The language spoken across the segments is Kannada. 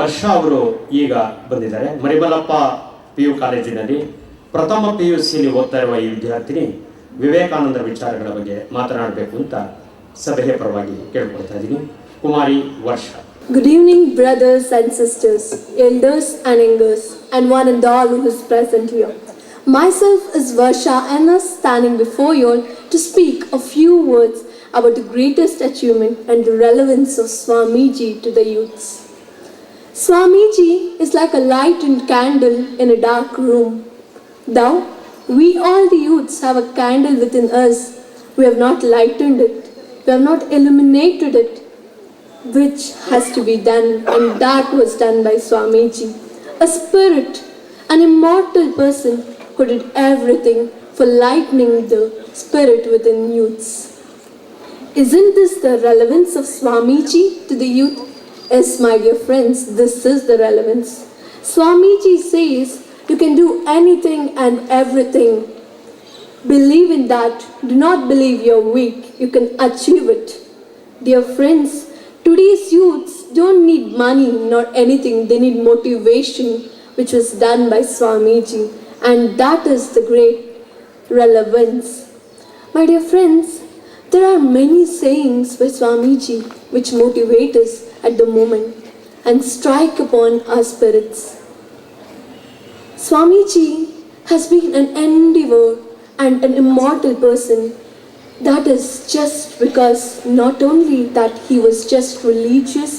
ವರ್ಷ ಅವರು ಈಗ ಬಂದಿದ್ದಾರೆ. ಮರಿಮಲ್ಲಪ್ಪ PU ಕಾಲೇಜಿನಲ್ಲಿ ಪ್ರಥಮ PUCಯಲ್ಲಿ ಓದ್ತಾ ಇರುವ ಈ ವಿದ್ಯಾರ್ಥಿನಿ ವಿವೇಕಾನಂದರ ವಿಚಾರಗಳ ಬಗ್ಗೆ ಮಾತನಾಡಬೇಕು ಅಂತ ಸಭೆಯ ಪರವಾಗಿ ಕೇಳಿಕೊಳ್ತಾ ಇದ್ದೀನಿ. ಕುಮಾರಿ ವರ್ಷ. Good evening, brothers and sisters, elders and youngers, and one and all who is present here. Myself is Varsha and is standing before you all to speak a few words about the greatest achievement and the relevance of Swamiji to the youths. Swamiji is like a lighted candle in a dark room. Thou, we all the youths have a candle within us. We have not lightened it, we have not illuminated it, which has to be done, and that was done by Swamiji, a spirit, an immortal person who did everything for lightening the spirit within youths. Isn't this the relevance of Swamiji to the youth? Yes, my dear friends, this is the relevance. Swamiji says you can do anything and everything. Believe in that. Do not believe you're weak. You can achieve it. Dear friends, today's youths don't need money nor anything. They need motivation, which was done by Swamiji. And that is the great relevance. My dear friends, there are many sayings by Swamiji which motivate us at the moment and strike upon our spirits. Swamiji has been an endeavor and an immortal person. That is just because not only that he was just religious,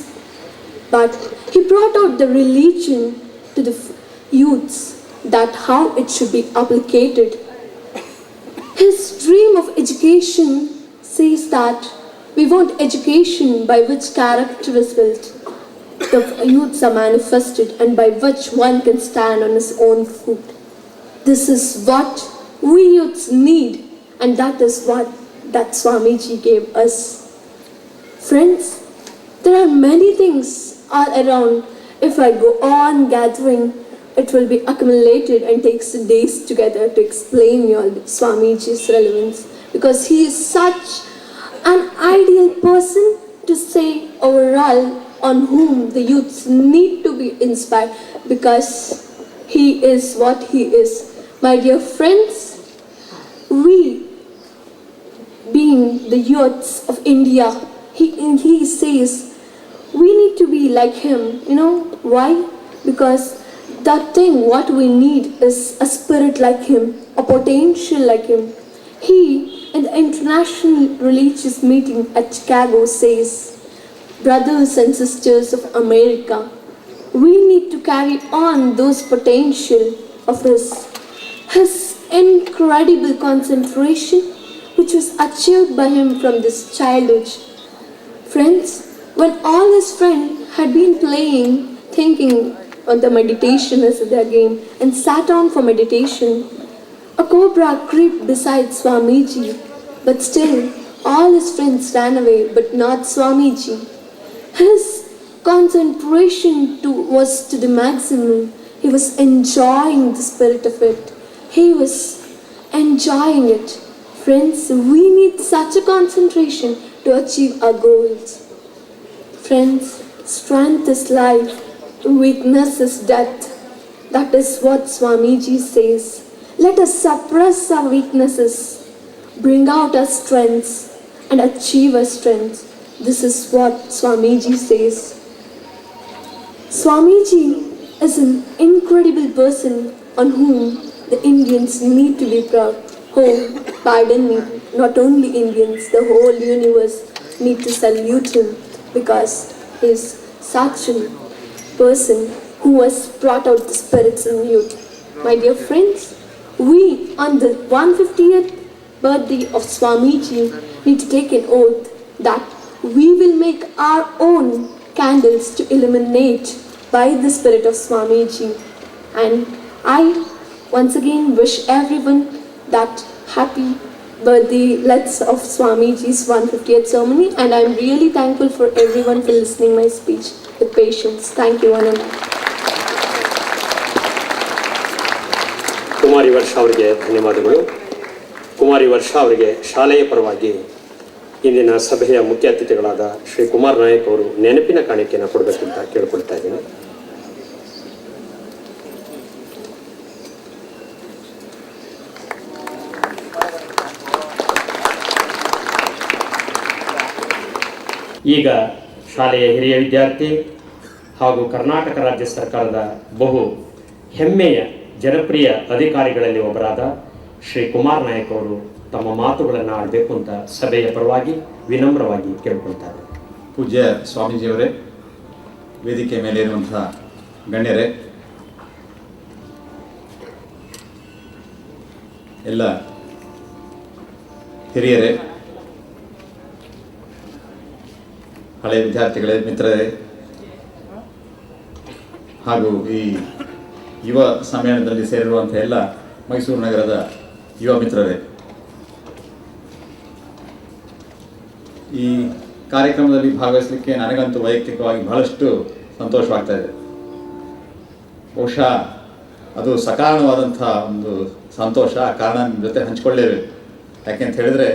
but he brought out the religion to the youths, that how it should be applicated. His dream of education says that we want education by which character is built, the youths are manifested, and by which one can stand on his own foot. This is what we youths need, and that is what that Swamiji gave us. Friends, there are many things all around. If I go on gathering, it will be accumulated and takes days together to explain you all Swamiji's relevance, because he is such an ideal person to say overall on whom the youths need to be inspired, because he is what he is. My dear friends, we being the youths of India, he says we need to be like him. You know why? Because that thing what we need is a spirit like him, a potential like him. He in the international religious meeting at Chicago says, brothers and sisters of America, we need to carry on those potential of his incredible concentration which was achieved by him from this childhood. Friends, when all his friends had been playing, thinking on the meditation as their game, and sat down for meditation, a cobra crept beside Swamiji, but still all his friends ran away, but not Swamiji. His concentration was to the maximum. He was enjoying the spirit of it. He was enjoying it. Friends, we need such a concentration to achieve our goals. Friends, strength is life, weakness is death. That is what Swamiji says. Let us suppress our weaknesses, bring out our strengths, and achieve our strengths. This is what Swamiji says. Swamiji is an incredible person on whom the Indians need to be proud. Oh, pardon me, not only Indians, the whole universe need to salute him, because he is such a person who has brought out the spirits in youth. My dear friends, we on the 150th birthday of Swamiji need to take an oath that we will make our own candles to illuminate by the spirit of Swamiji. And I once again wish everyone that happy birthday of Swamiji's 150th ceremony, and I'm really thankful for everyone for listening my speech with patience. Thank you one and all. ಕುಮಾರಿ ವರ್ಷ ಅವರಿಗೆ ಧನ್ಯವಾದಗಳು. ಕುಮಾರಿ ವರ್ಷ ಅವರಿಗೆ ಶಾಲೆಯ ಪರವಾಗಿ ಇಂದಿನ ಸಭೆಯ ಮುಖ್ಯ ಅತಿಥಿಗಳಾದ ಶ್ರೀ ಕುಮಾರ್ ನಾಯಕ್ ಅವರು ನೆನಪಿನ ಕಾಣಿಕೆಯನ್ನು ಕೊಡಬೇಕಂತ ಕೇಳಿಕೊಳ್ತಾ ಇದ್ದೀನಿ. ಈಗ ಶಾಲೆಯ ಹಿರಿಯ ವಿದ್ಯಾರ್ಥಿ ಹಾಗೂ ಕರ್ನಾಟಕ ರಾಜ್ಯ ಸರ್ಕಾರದ ಬಹು ಹೆಮ್ಮೆಯ ಜನಪ್ರಿಯ ಅಧಿಕಾರಿಗಳಲ್ಲಿ ಒಬ್ಬರಾದ ಶ್ರೀ ಕುಮಾರ್ ನಾಯಕ್ ಅವರು ತಮ್ಮ ಮಾತುಗಳನ್ನು ಆಡಬೇಕು ಅಂತ ಸಭೆಯ ಪರವಾಗಿ ವಿನಮ್ರವಾಗಿ ಕೇಳ್ಕೊಳ್ತಾರೆ. ಪೂಜ್ಯ ಸ್ವಾಮೀಜಿಯವರೇ, ವೇದಿಕೆ ಮೇಲೆ ಇರುವಂತಹ ಗಣ್ಯರೇ, ಎಲ್ಲ ಹಿರಿಯರೇ, ಹಳೆಯ ವಿದ್ಯಾರ್ಥಿಗಳೇ, ಮಿತ್ರರೇ ಹಾಗೂ ಈ ಯುವ ಸಮ್ಮೇಳನದಲ್ಲಿ ಸೇರಿರುವಂಥ ಎಲ್ಲ ಮೈಸೂರು ನಗರದ ಯುವ ಮಿತ್ರರೇ, ಈ ಕಾರ್ಯಕ್ರಮದಲ್ಲಿ ಭಾಗವಹಿಸಲಿಕ್ಕೆ ನನಗಂತೂ ವೈಯಕ್ತಿಕವಾಗಿ ಬಹಳಷ್ಟು ಸಂತೋಷವಾಗ್ತಾ ಇದೆ. ಬಹುಶಃ ಅದು ಸಕಾರಣವಾದಂಥ ಒಂದು ಸಂತೋಷ. ಆ ಕಾರಣ ನಿಮ್ಮ ಜೊತೆ ಹಂಚಿಕೊಳ್ಳೇಬೇಕು. ಯಾಕೆಂತ ಹೇಳಿದರೆ,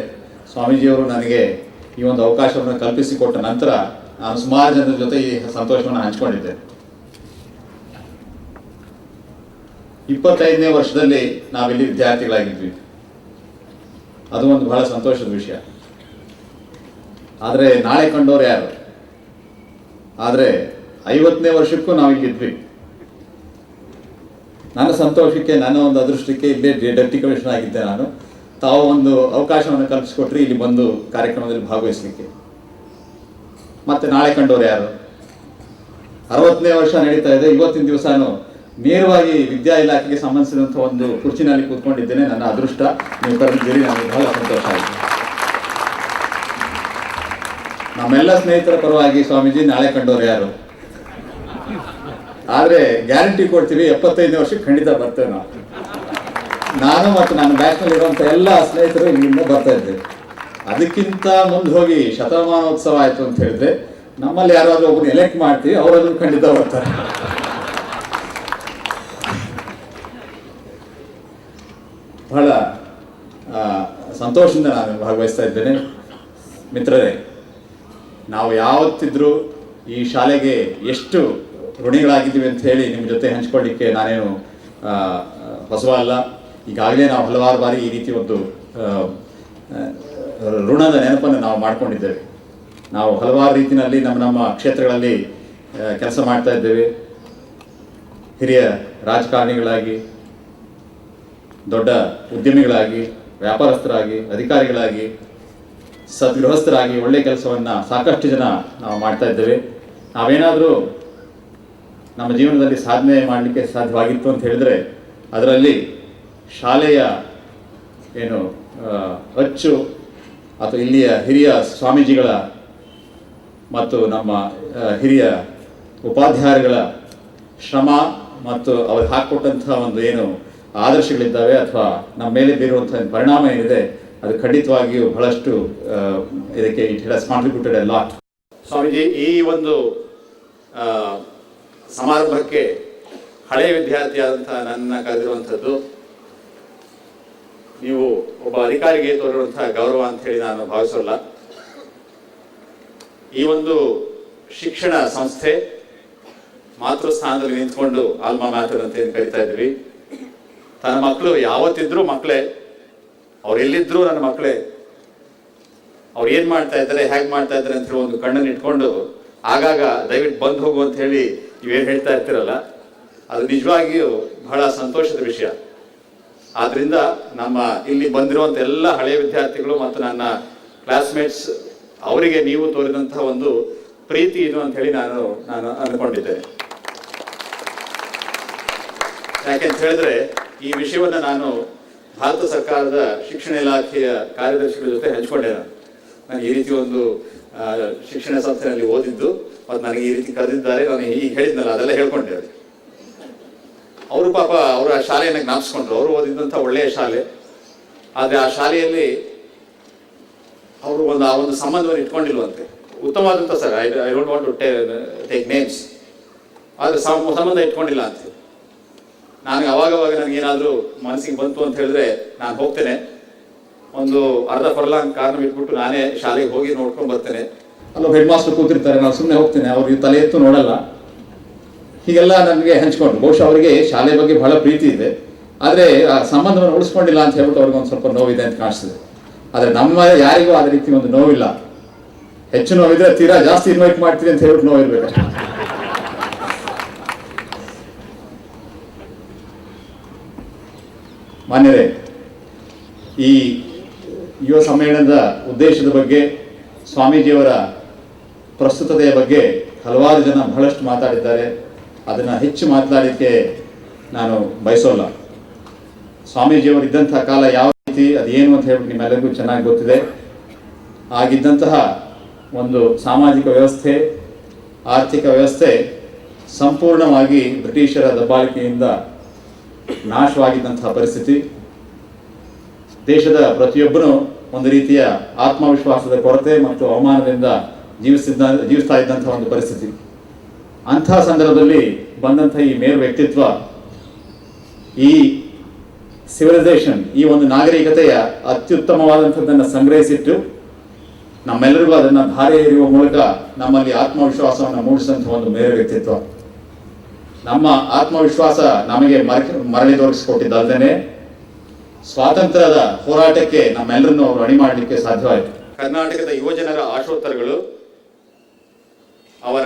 ಸ್ವಾಮೀಜಿಯವರು ನನಗೆ ಈ ಒಂದು ಅವಕಾಶವನ್ನು ಕಲ್ಪಿಸಿಕೊಟ್ಟ ನಂತರ ನಾನು ಸುಮಾರು ಜನರ ಜೊತೆ ಈ ಸಂತೋಷವನ್ನು ಹಂಚಿಕೊಂಡಿದ್ದೆ. 25ನೇ ವರ್ಷದಲ್ಲಿ ನಾವಿಲ್ಲಿ ವಿದ್ಯಾರ್ಥಿಗಳಾಗಿದ್ವಿ. ಅದು ಒಂದು ಬಹಳ ಸಂತೋಷದ ವಿಷಯ. ಆದರೆ ನಾಳೆ ಕಂಡವ್ರು ಯಾರು? ಆದರೆ 50ನೇ ವರ್ಷಕ್ಕೂ ನಾವಿಲ್ಲಿದ್ವಿ. ನನ್ನ ಸಂತೋಷಕ್ಕೆ, ನನ್ನ ಒಂದು ಅದೃಷ್ಟಕ್ಕೆ ಇಲ್ಲೇ ಡೆಪ್ಟಿ ಕಮಿಷನರ್ ಆಗಿದ್ದೆ ನಾನು. ತಾವು ಒಂದು ಅವಕಾಶವನ್ನು ಕಲ್ಪಿಸಿಕೊಟ್ರಿ ಇಲ್ಲಿ ಬಂದು ಕಾರ್ಯಕ್ರಮದಲ್ಲಿ ಭಾಗವಹಿಸಲಿಕ್ಕೆ. ಮತ್ತೆ ನಾಳೆ ಕಂಡವ್ರು ಯಾರು? 60ನೇ ವರ್ಷ ನಡೀತಾ ಇದೆ. ಇವತ್ತಿನ ದಿವಸನೂ ನೇರವಾಗಿ ವಿದ್ಯಾ ಇಲಾಖೆಗೆ ಸಂಬಂಧಿಸಿದಂಥ ಒಂದು ಕುರ್ಚಿನಲ್ಲಿ ಕೂತ್ಕೊಂಡಿದ್ದೇನೆ. ನನ್ನ ಅದೃಷ್ಟ. ನೀವು ಕರೆದಿದ್ದೀರಿ, ನನಗೆ ಬಹಳ ಸಂತೋಷ ಆಯಿತು. ನಮ್ಮೆಲ್ಲ ಸ್ನೇಹಿತರ ಪರವಾಗಿ ಸ್ವಾಮೀಜಿ, ನಾಳೆ ಕಂಡವ್ರು ಯಾರು? ಆದರೆ ಗ್ಯಾರಂಟಿ ಕೊಡ್ತೀವಿ, 75ನೇ ವರ್ಷಕ್ಕೆ ಖಂಡಿತ ಬರ್ತೇವೆ ನಾವು. ನಾನು ಮತ್ತು ನನ್ನ ಬ್ಯಾಚ್ನಲ್ಲಿ ಇರುವಂಥ ಎಲ್ಲ ಸ್ನೇಹಿತರು ಇಲ್ಲಿಂದ ಬರ್ತಾ ಇದ್ದೇವೆ. ಅದಕ್ಕಿಂತ ಮುಂದೆ ಹೋಗಿ ಶತಮಾನೋತ್ಸವ ಆಯಿತು ಅಂತ ಹೇಳಿದ್ರೆ ನಮ್ಮಲ್ಲಿ ಯಾರಾದರೂ ಒಬ್ಬರು ಎಲೆಕ್ಟ್ ಮಾಡ್ತೀವಿ, ಅವರನ್ನು ಖಂಡಿತ ಬರ್ತಾರೆ. ಬಹಳ ಸಂತೋಷದಿಂದ ನಾನು ಭಾಗವಹಿಸ್ತಾ ಇದ್ದೇನೆ. ಮಿತ್ರರೇ, ನಾವು ಯಾವತ್ತಿದ್ರೂ ಈ ಶಾಲೆಗೆ ಎಷ್ಟು ಋಣಿಗಳಾಗಿದ್ದೀವಿ ಅಂತ ಹೇಳಿ ನಿಮ್ಮ ಜೊತೆ ಹಂಚ್ಕೊಳ್ಳಿಕ್ಕೆ ನಾನೇನು ಹೊಸವ ಅಲ್ಲ. ಈಗಾಗಲೇ ನಾವು ಹಲವಾರು ಬಾರಿ ಈ ರೀತಿ ಒಂದು ಋಣದ ನೆನಪನ್ನು ನಾವು ಮಾಡ್ಕೊಂಡಿದ್ದೇವೆ. ನಾವು ಹಲವಾರು ರೀತಿಯಲ್ಲಿ ನಮ್ಮ ಕ್ಷೇತ್ರಗಳಲ್ಲಿ ಕೆಲಸ ಮಾಡ್ತಾ ಇದ್ದೇವೆ. ಹಿರಿಯ ರಾಜಕಾರಣಿಗಳಾಗಿ, ದೊಡ್ಡ ಉದ್ಯಮಿಗಳಾಗಿ, ವ್ಯಾಪಾರಸ್ಥರಾಗಿ, ಅಧಿಕಾರಿಗಳಾಗಿ, ಸದ್ಗೃಹಸ್ಥರಾಗಿ ಒಳ್ಳೆಯ ಕೆಲಸವನ್ನು ಸಾಕಷ್ಟು ಜನ ನಾವು ಮಾಡ್ತಾ ಇದ್ದೇವೆ. ನಾವೇನಾದರೂ ನಮ್ಮ ಜೀವನದಲ್ಲಿ ಸಾಧನೆ ಮಾಡಲಿಕ್ಕೆ ಸಾಧ್ಯವಾಗಿತ್ತು ಅಂತ ಹೇಳಿದರೆ ಅದರಲ್ಲಿ ಶಾಲೆಯ ಏನು ಅಚ್ಚು ಅಥವಾ ಇಲ್ಲಿಯ ಹಿರಿಯ ಸ್ವಾಮೀಜಿಗಳ ಮತ್ತು ನಮ್ಮ ಹಿರಿಯ ಉಪಾಧ್ಯಾಯರುಗಳ ಶ್ರಮ ಮತ್ತು ಅವ್ರು ಹಾಕಿಕೊಟ್ಟಂಥ ಒಂದು ಏನು ಆದರ್ಶಗಳಿದ್ದಾವೆ ಅಥವಾ ನಮ್ಮ ಮೇಲೆ ಬೀರುವಂಥ ಪರಿಣಾಮ ಏನಿದೆ ಅದು ಖಂಡಿತವಾಗಿಯೂ ಬಹಳಷ್ಟು ಇದಕ್ಕೆ it has contributed A lot. Swamiji, ಈ ಒಂದು ಸಮಾರಂಭಕ್ಕೆ ಹಳೆಯ ವಿದ್ಯಾರ್ಥಿಯಾದಂಥ ನನ್ನ ಕರೆದಿರುವಂಥದ್ದು ನೀವು ಒಬ್ಬ ಅಧಿಕಾರಿಗೆ ತೋರಿರುವಂಥ ಗೌರವ ಅಂತ ಹೇಳಿ ನಾನು ಭಾವಿಸೋಲ್ಲ. ಈ ಒಂದು ಶಿಕ್ಷಣ ಸಂಸ್ಥೆ ಮಾತೃಸ್ಥಾನದಲ್ಲಿ ನಿಂತ್ಕೊಂಡು ಆಲ್ಮಾ ಮ್ಯಾಟರ್ ಅಂತ ಏನು ಕರಿತಾ ಇದ್ವಿ. ತನ್ನ ಮಕ್ಕಳು ಯಾವತ್ತಿದ್ರೂ ಮಕ್ಕಳೇ, ಅವ್ರು ಎಲ್ಲಿದ್ರೂ ನನ್ನ ಮಕ್ಕಳೇ. ಅವ್ರು ಏನು ಮಾಡ್ತಾ ಇದ್ದಾರೆ, ಹೇಗೆ ಮಾಡ್ತಾ ಇದ್ದಾರೆ ಅಂತ ಹೇಳಿ ಒಂದು ಕಣ್ಣನ್ನು ಇಟ್ಕೊಂಡು ಆಗಾಗ ದಯವಿಟ್ಟು ಬಂದು ಹೋಗು ಅಂತ ಹೇಳಿ ನೀವೇನು ಹೇಳ್ತಾ ಇರ್ತೀರಲ್ಲ, ಅದು ನಿಜವಾಗಿಯೂ ಬಹಳ ಸಂತೋಷದ ವಿಷಯ. ಆದ್ದರಿಂದ ನಮ್ಮ ಇಲ್ಲಿ ಬಂದಿರುವಂಥ ಎಲ್ಲ ಹಳೆಯ ವಿದ್ಯಾರ್ಥಿಗಳು ಮತ್ತು ನನ್ನ ಕ್ಲಾಸ್ಮೇಟ್ಸ್ ಅವರಿಗೆ ನೀವು ತೋರಿದಂಥ ಒಂದು ಪ್ರೀತಿ ಇದು ಅಂತ ಹೇಳಿ ನಾನು ಅಂದ್ಕೊಂಡಿದ್ದೇನೆ. ಯಾಕೆಂತ ಹೇಳಿದ್ರೆ ಈ ವಿಷಯವನ್ನು ನಾನು ಭಾರತ ಸರ್ಕಾರದ ಶಿಕ್ಷಣ ಇಲಾಖೆಯ ಕಾರ್ಯದರ್ಶಿಗಳ ಜೊತೆ ಹಂಚ್ಕೊಂಡೆ. ನಾನು ಈ ರೀತಿ ಒಂದು ಶಿಕ್ಷಣ ಸಂಸ್ಥೆಯಲ್ಲಿ ಓದಿದ್ದು ಮತ್ತು ನನಗೆ ಈ ರೀತಿ ಕರೆದಿದ್ದಾರೆ, ನಾನು ಈಗ ಹೇಳಿದ್ನಲ್ಲ ಅದೆಲ್ಲ ಹೇಳ್ಕೊಂಡೆ. ಅವರು ಪಾಪ ಅವರ ಶಾಲೆಯನ್ನು ಜ್ಞಾಪಿಸ್ಕೊಂಡ್ರು. ಅವರು ಓದಿದ್ದಂಥ ಒಳ್ಳೆಯ ಶಾಲೆ. ಆದರೆ ಆ ಶಾಲೆಯಲ್ಲಿ ಅವರು ಆ ಒಂದು ಸಂಬಂಧವನ್ನು ಇಟ್ಕೊಂಡಿಲ್ವಂತೆ. ಉತ್ತಮವಾದಂಥ sir, I don't want to take names, ಆದರೆ ಸಂಬಂಧ ಇಟ್ಕೊಂಡಿಲ್ಲ ಅಂತ. ನನಗೆ ಅವಾಗವಾಗ ನನಗೇನಾದರೂ ಮನಸ್ಸಿಗೆ ಬಂತು ಅಂತ ಹೇಳಿದ್ರೆ ನಾನು ಹೋಗ್ತೇನೆ, ಒಂದು ಅರ್ಧ ಫರ್ಲಾಂಗ್ ಕಾರಣ ಬಿಟ್ಬಿಟ್ಟು ನಾನೇ ಶಾಲೆಗೆ ಹೋಗಿ ನೋಡ್ಕೊಂಡು ಬರ್ತೇನೆ. ಅಲ್ಲೊಬ್ಬ ಹೆಡ್ ಮಾಸ್ಟರ್ ಕೂತಿರ್ತಾರೆ, ನಾನು ಸುಮ್ಮನೆ ಹೋಗ್ತೇನೆ, ಅವ್ರಿಗೆ ತಲೆ ಎತ್ತು ನೋಡಲ್ಲ. ಹೀಗೆಲ್ಲ ನನಗೆ ಹಂಚ್ಕೊಂಡ್ರು. ಬಹುಶಃ ಅವರಿಗೆ ಶಾಲೆ ಬಗ್ಗೆ ಬಹಳ ಪ್ರೀತಿ ಇದೆ, ಆದರೆ ಆ ಸಂಬಂಧವನ್ನು ಉಳಿಸ್ಕೊಂಡಿಲ್ಲ ಅಂತ ಹೇಳ್ಬಿಟ್ಟು ಅವ್ರಿಗೆ ಒಂದು ಸ್ವಲ್ಪ ನೋವಿದೆ ಅಂತ ಕಾಣಿಸ್ತದೆ. ಆದರೆ ನಮ್ಮ ಯಾರಿಗೂ ಅದೇ ರೀತಿ ಒಂದು ನೋವಿಲ್ಲ. ಹೆಚ್ಚು ನೋವಿದ್ರೆ ತೀರಾ ಜಾಸ್ತಿ ಇನ್ವೈಟ್ ಮಾಡ್ತೀನಿ ಅಂತ ಹೇಳ್ಬಿಟ್ಟು ನೋವಿರ್ಬೇಕಷ್ಟೇ. ಮಾನ್ಯರೇ, ಈ ಯುವ ಸಮ್ಮೇಳನದ ಉದ್ದೇಶದ ಬಗ್ಗೆ, ಸ್ವಾಮೀಜಿಯವರ ಪ್ರಸ್ತುತತೆಯ ಬಗ್ಗೆ ಹಲವಾರು ಜನ ಬಹಳಷ್ಟು ಮಾತಾಡಿದ್ದಾರೆ. ಅದನ್ನು ಹೆಚ್ಚು ಮಾತನಾಡಲಿಕ್ಕೆ ನಾನು ಬಯಸೋಲ್ಲ. ಸ್ವಾಮೀಜಿಯವರು ಇದ್ದಂತಹ ಕಾಲ ಯಾವ ರೀತಿ, ಅದೇನು ಅಂತ ಹೇಳ್ಬಿಟ್ಟು ನಿಮ್ಮೆಲ್ಲರಿಗೂ ಚೆನ್ನಾಗಿ ಗೊತ್ತಿದೆ. ಆಗಿದ್ದಂತಹ ಒಂದು ಸಾಮಾಜಿಕ ವ್ಯವಸ್ಥೆ, ಆರ್ಥಿಕ ವ್ಯವಸ್ಥೆ ಸಂಪೂರ್ಣವಾಗಿ ಬ್ರಿಟಿಷರ ದಬ್ಬಾಳಿಕೆಯಿಂದ ನಾಶವಾಗಿದ್ದಂತಹ ಪರಿಸ್ಥಿತಿ. ದೇಶದ ಪ್ರತಿಯೊಬ್ಬನು ಒಂದು ರೀತಿಯ ಆತ್ಮವಿಶ್ವಾಸದ ಕೊರತೆ ಮತ್ತು ಅವಮಾನದಿಂದ ಜೀವಿಸ್ತಾ ಇದ್ದಂತಹ ಒಂದು ಪರಿಸ್ಥಿತಿ. ಅಂತಹ ಸಂದರ್ಭದಲ್ಲಿ ಬಂದಂಥ ಈ ಮೇರು ವ್ಯಕ್ತಿತ್ವ, ಈ ಸಿವಿಲೈಸೇಷನ್, ಈ ಒಂದು ನಾಗರಿಕತೆಯ ಅತ್ಯುತ್ತಮವಾದಂಥದ್ದನ್ನು ಸಂಗ್ರಹಿಸಿಟ್ಟು ನಮ್ಮೆಲ್ಲರಿಗೂ ಅದನ್ನು ಧಾರೆ ಎರೆಯುವ ಮೂಲಕ ನಮ್ಮಲ್ಲಿ ಆತ್ಮವಿಶ್ವಾಸವನ್ನು ಮೂಡಿಸಿದಂಥ ಒಂದು ಮೇರು ವ್ಯಕ್ತಿತ್ವ. ನಮ್ಮ ಆತ್ಮವಿಶ್ವಾಸ ನಮಗೆ ಮರಳಿ ದೊರಕಿಸಿಕೊಟ್ಟಿದ್ದಲ್ಲದೆ ಸ್ವಾತಂತ್ರ್ಯದ ಹೋರಾಟಕ್ಕೆ ನಮ್ಮೆಲ್ಲರನ್ನು ಅವರು ಅಣಿ ಮಾಡಲಿಕ್ಕೆ ಸಾಧ್ಯವಾಯಿತು. ಕರ್ನಾಟಕದ ಯುವಜನರ ಆಶೋತ್ತರಗಳು, ಅವರ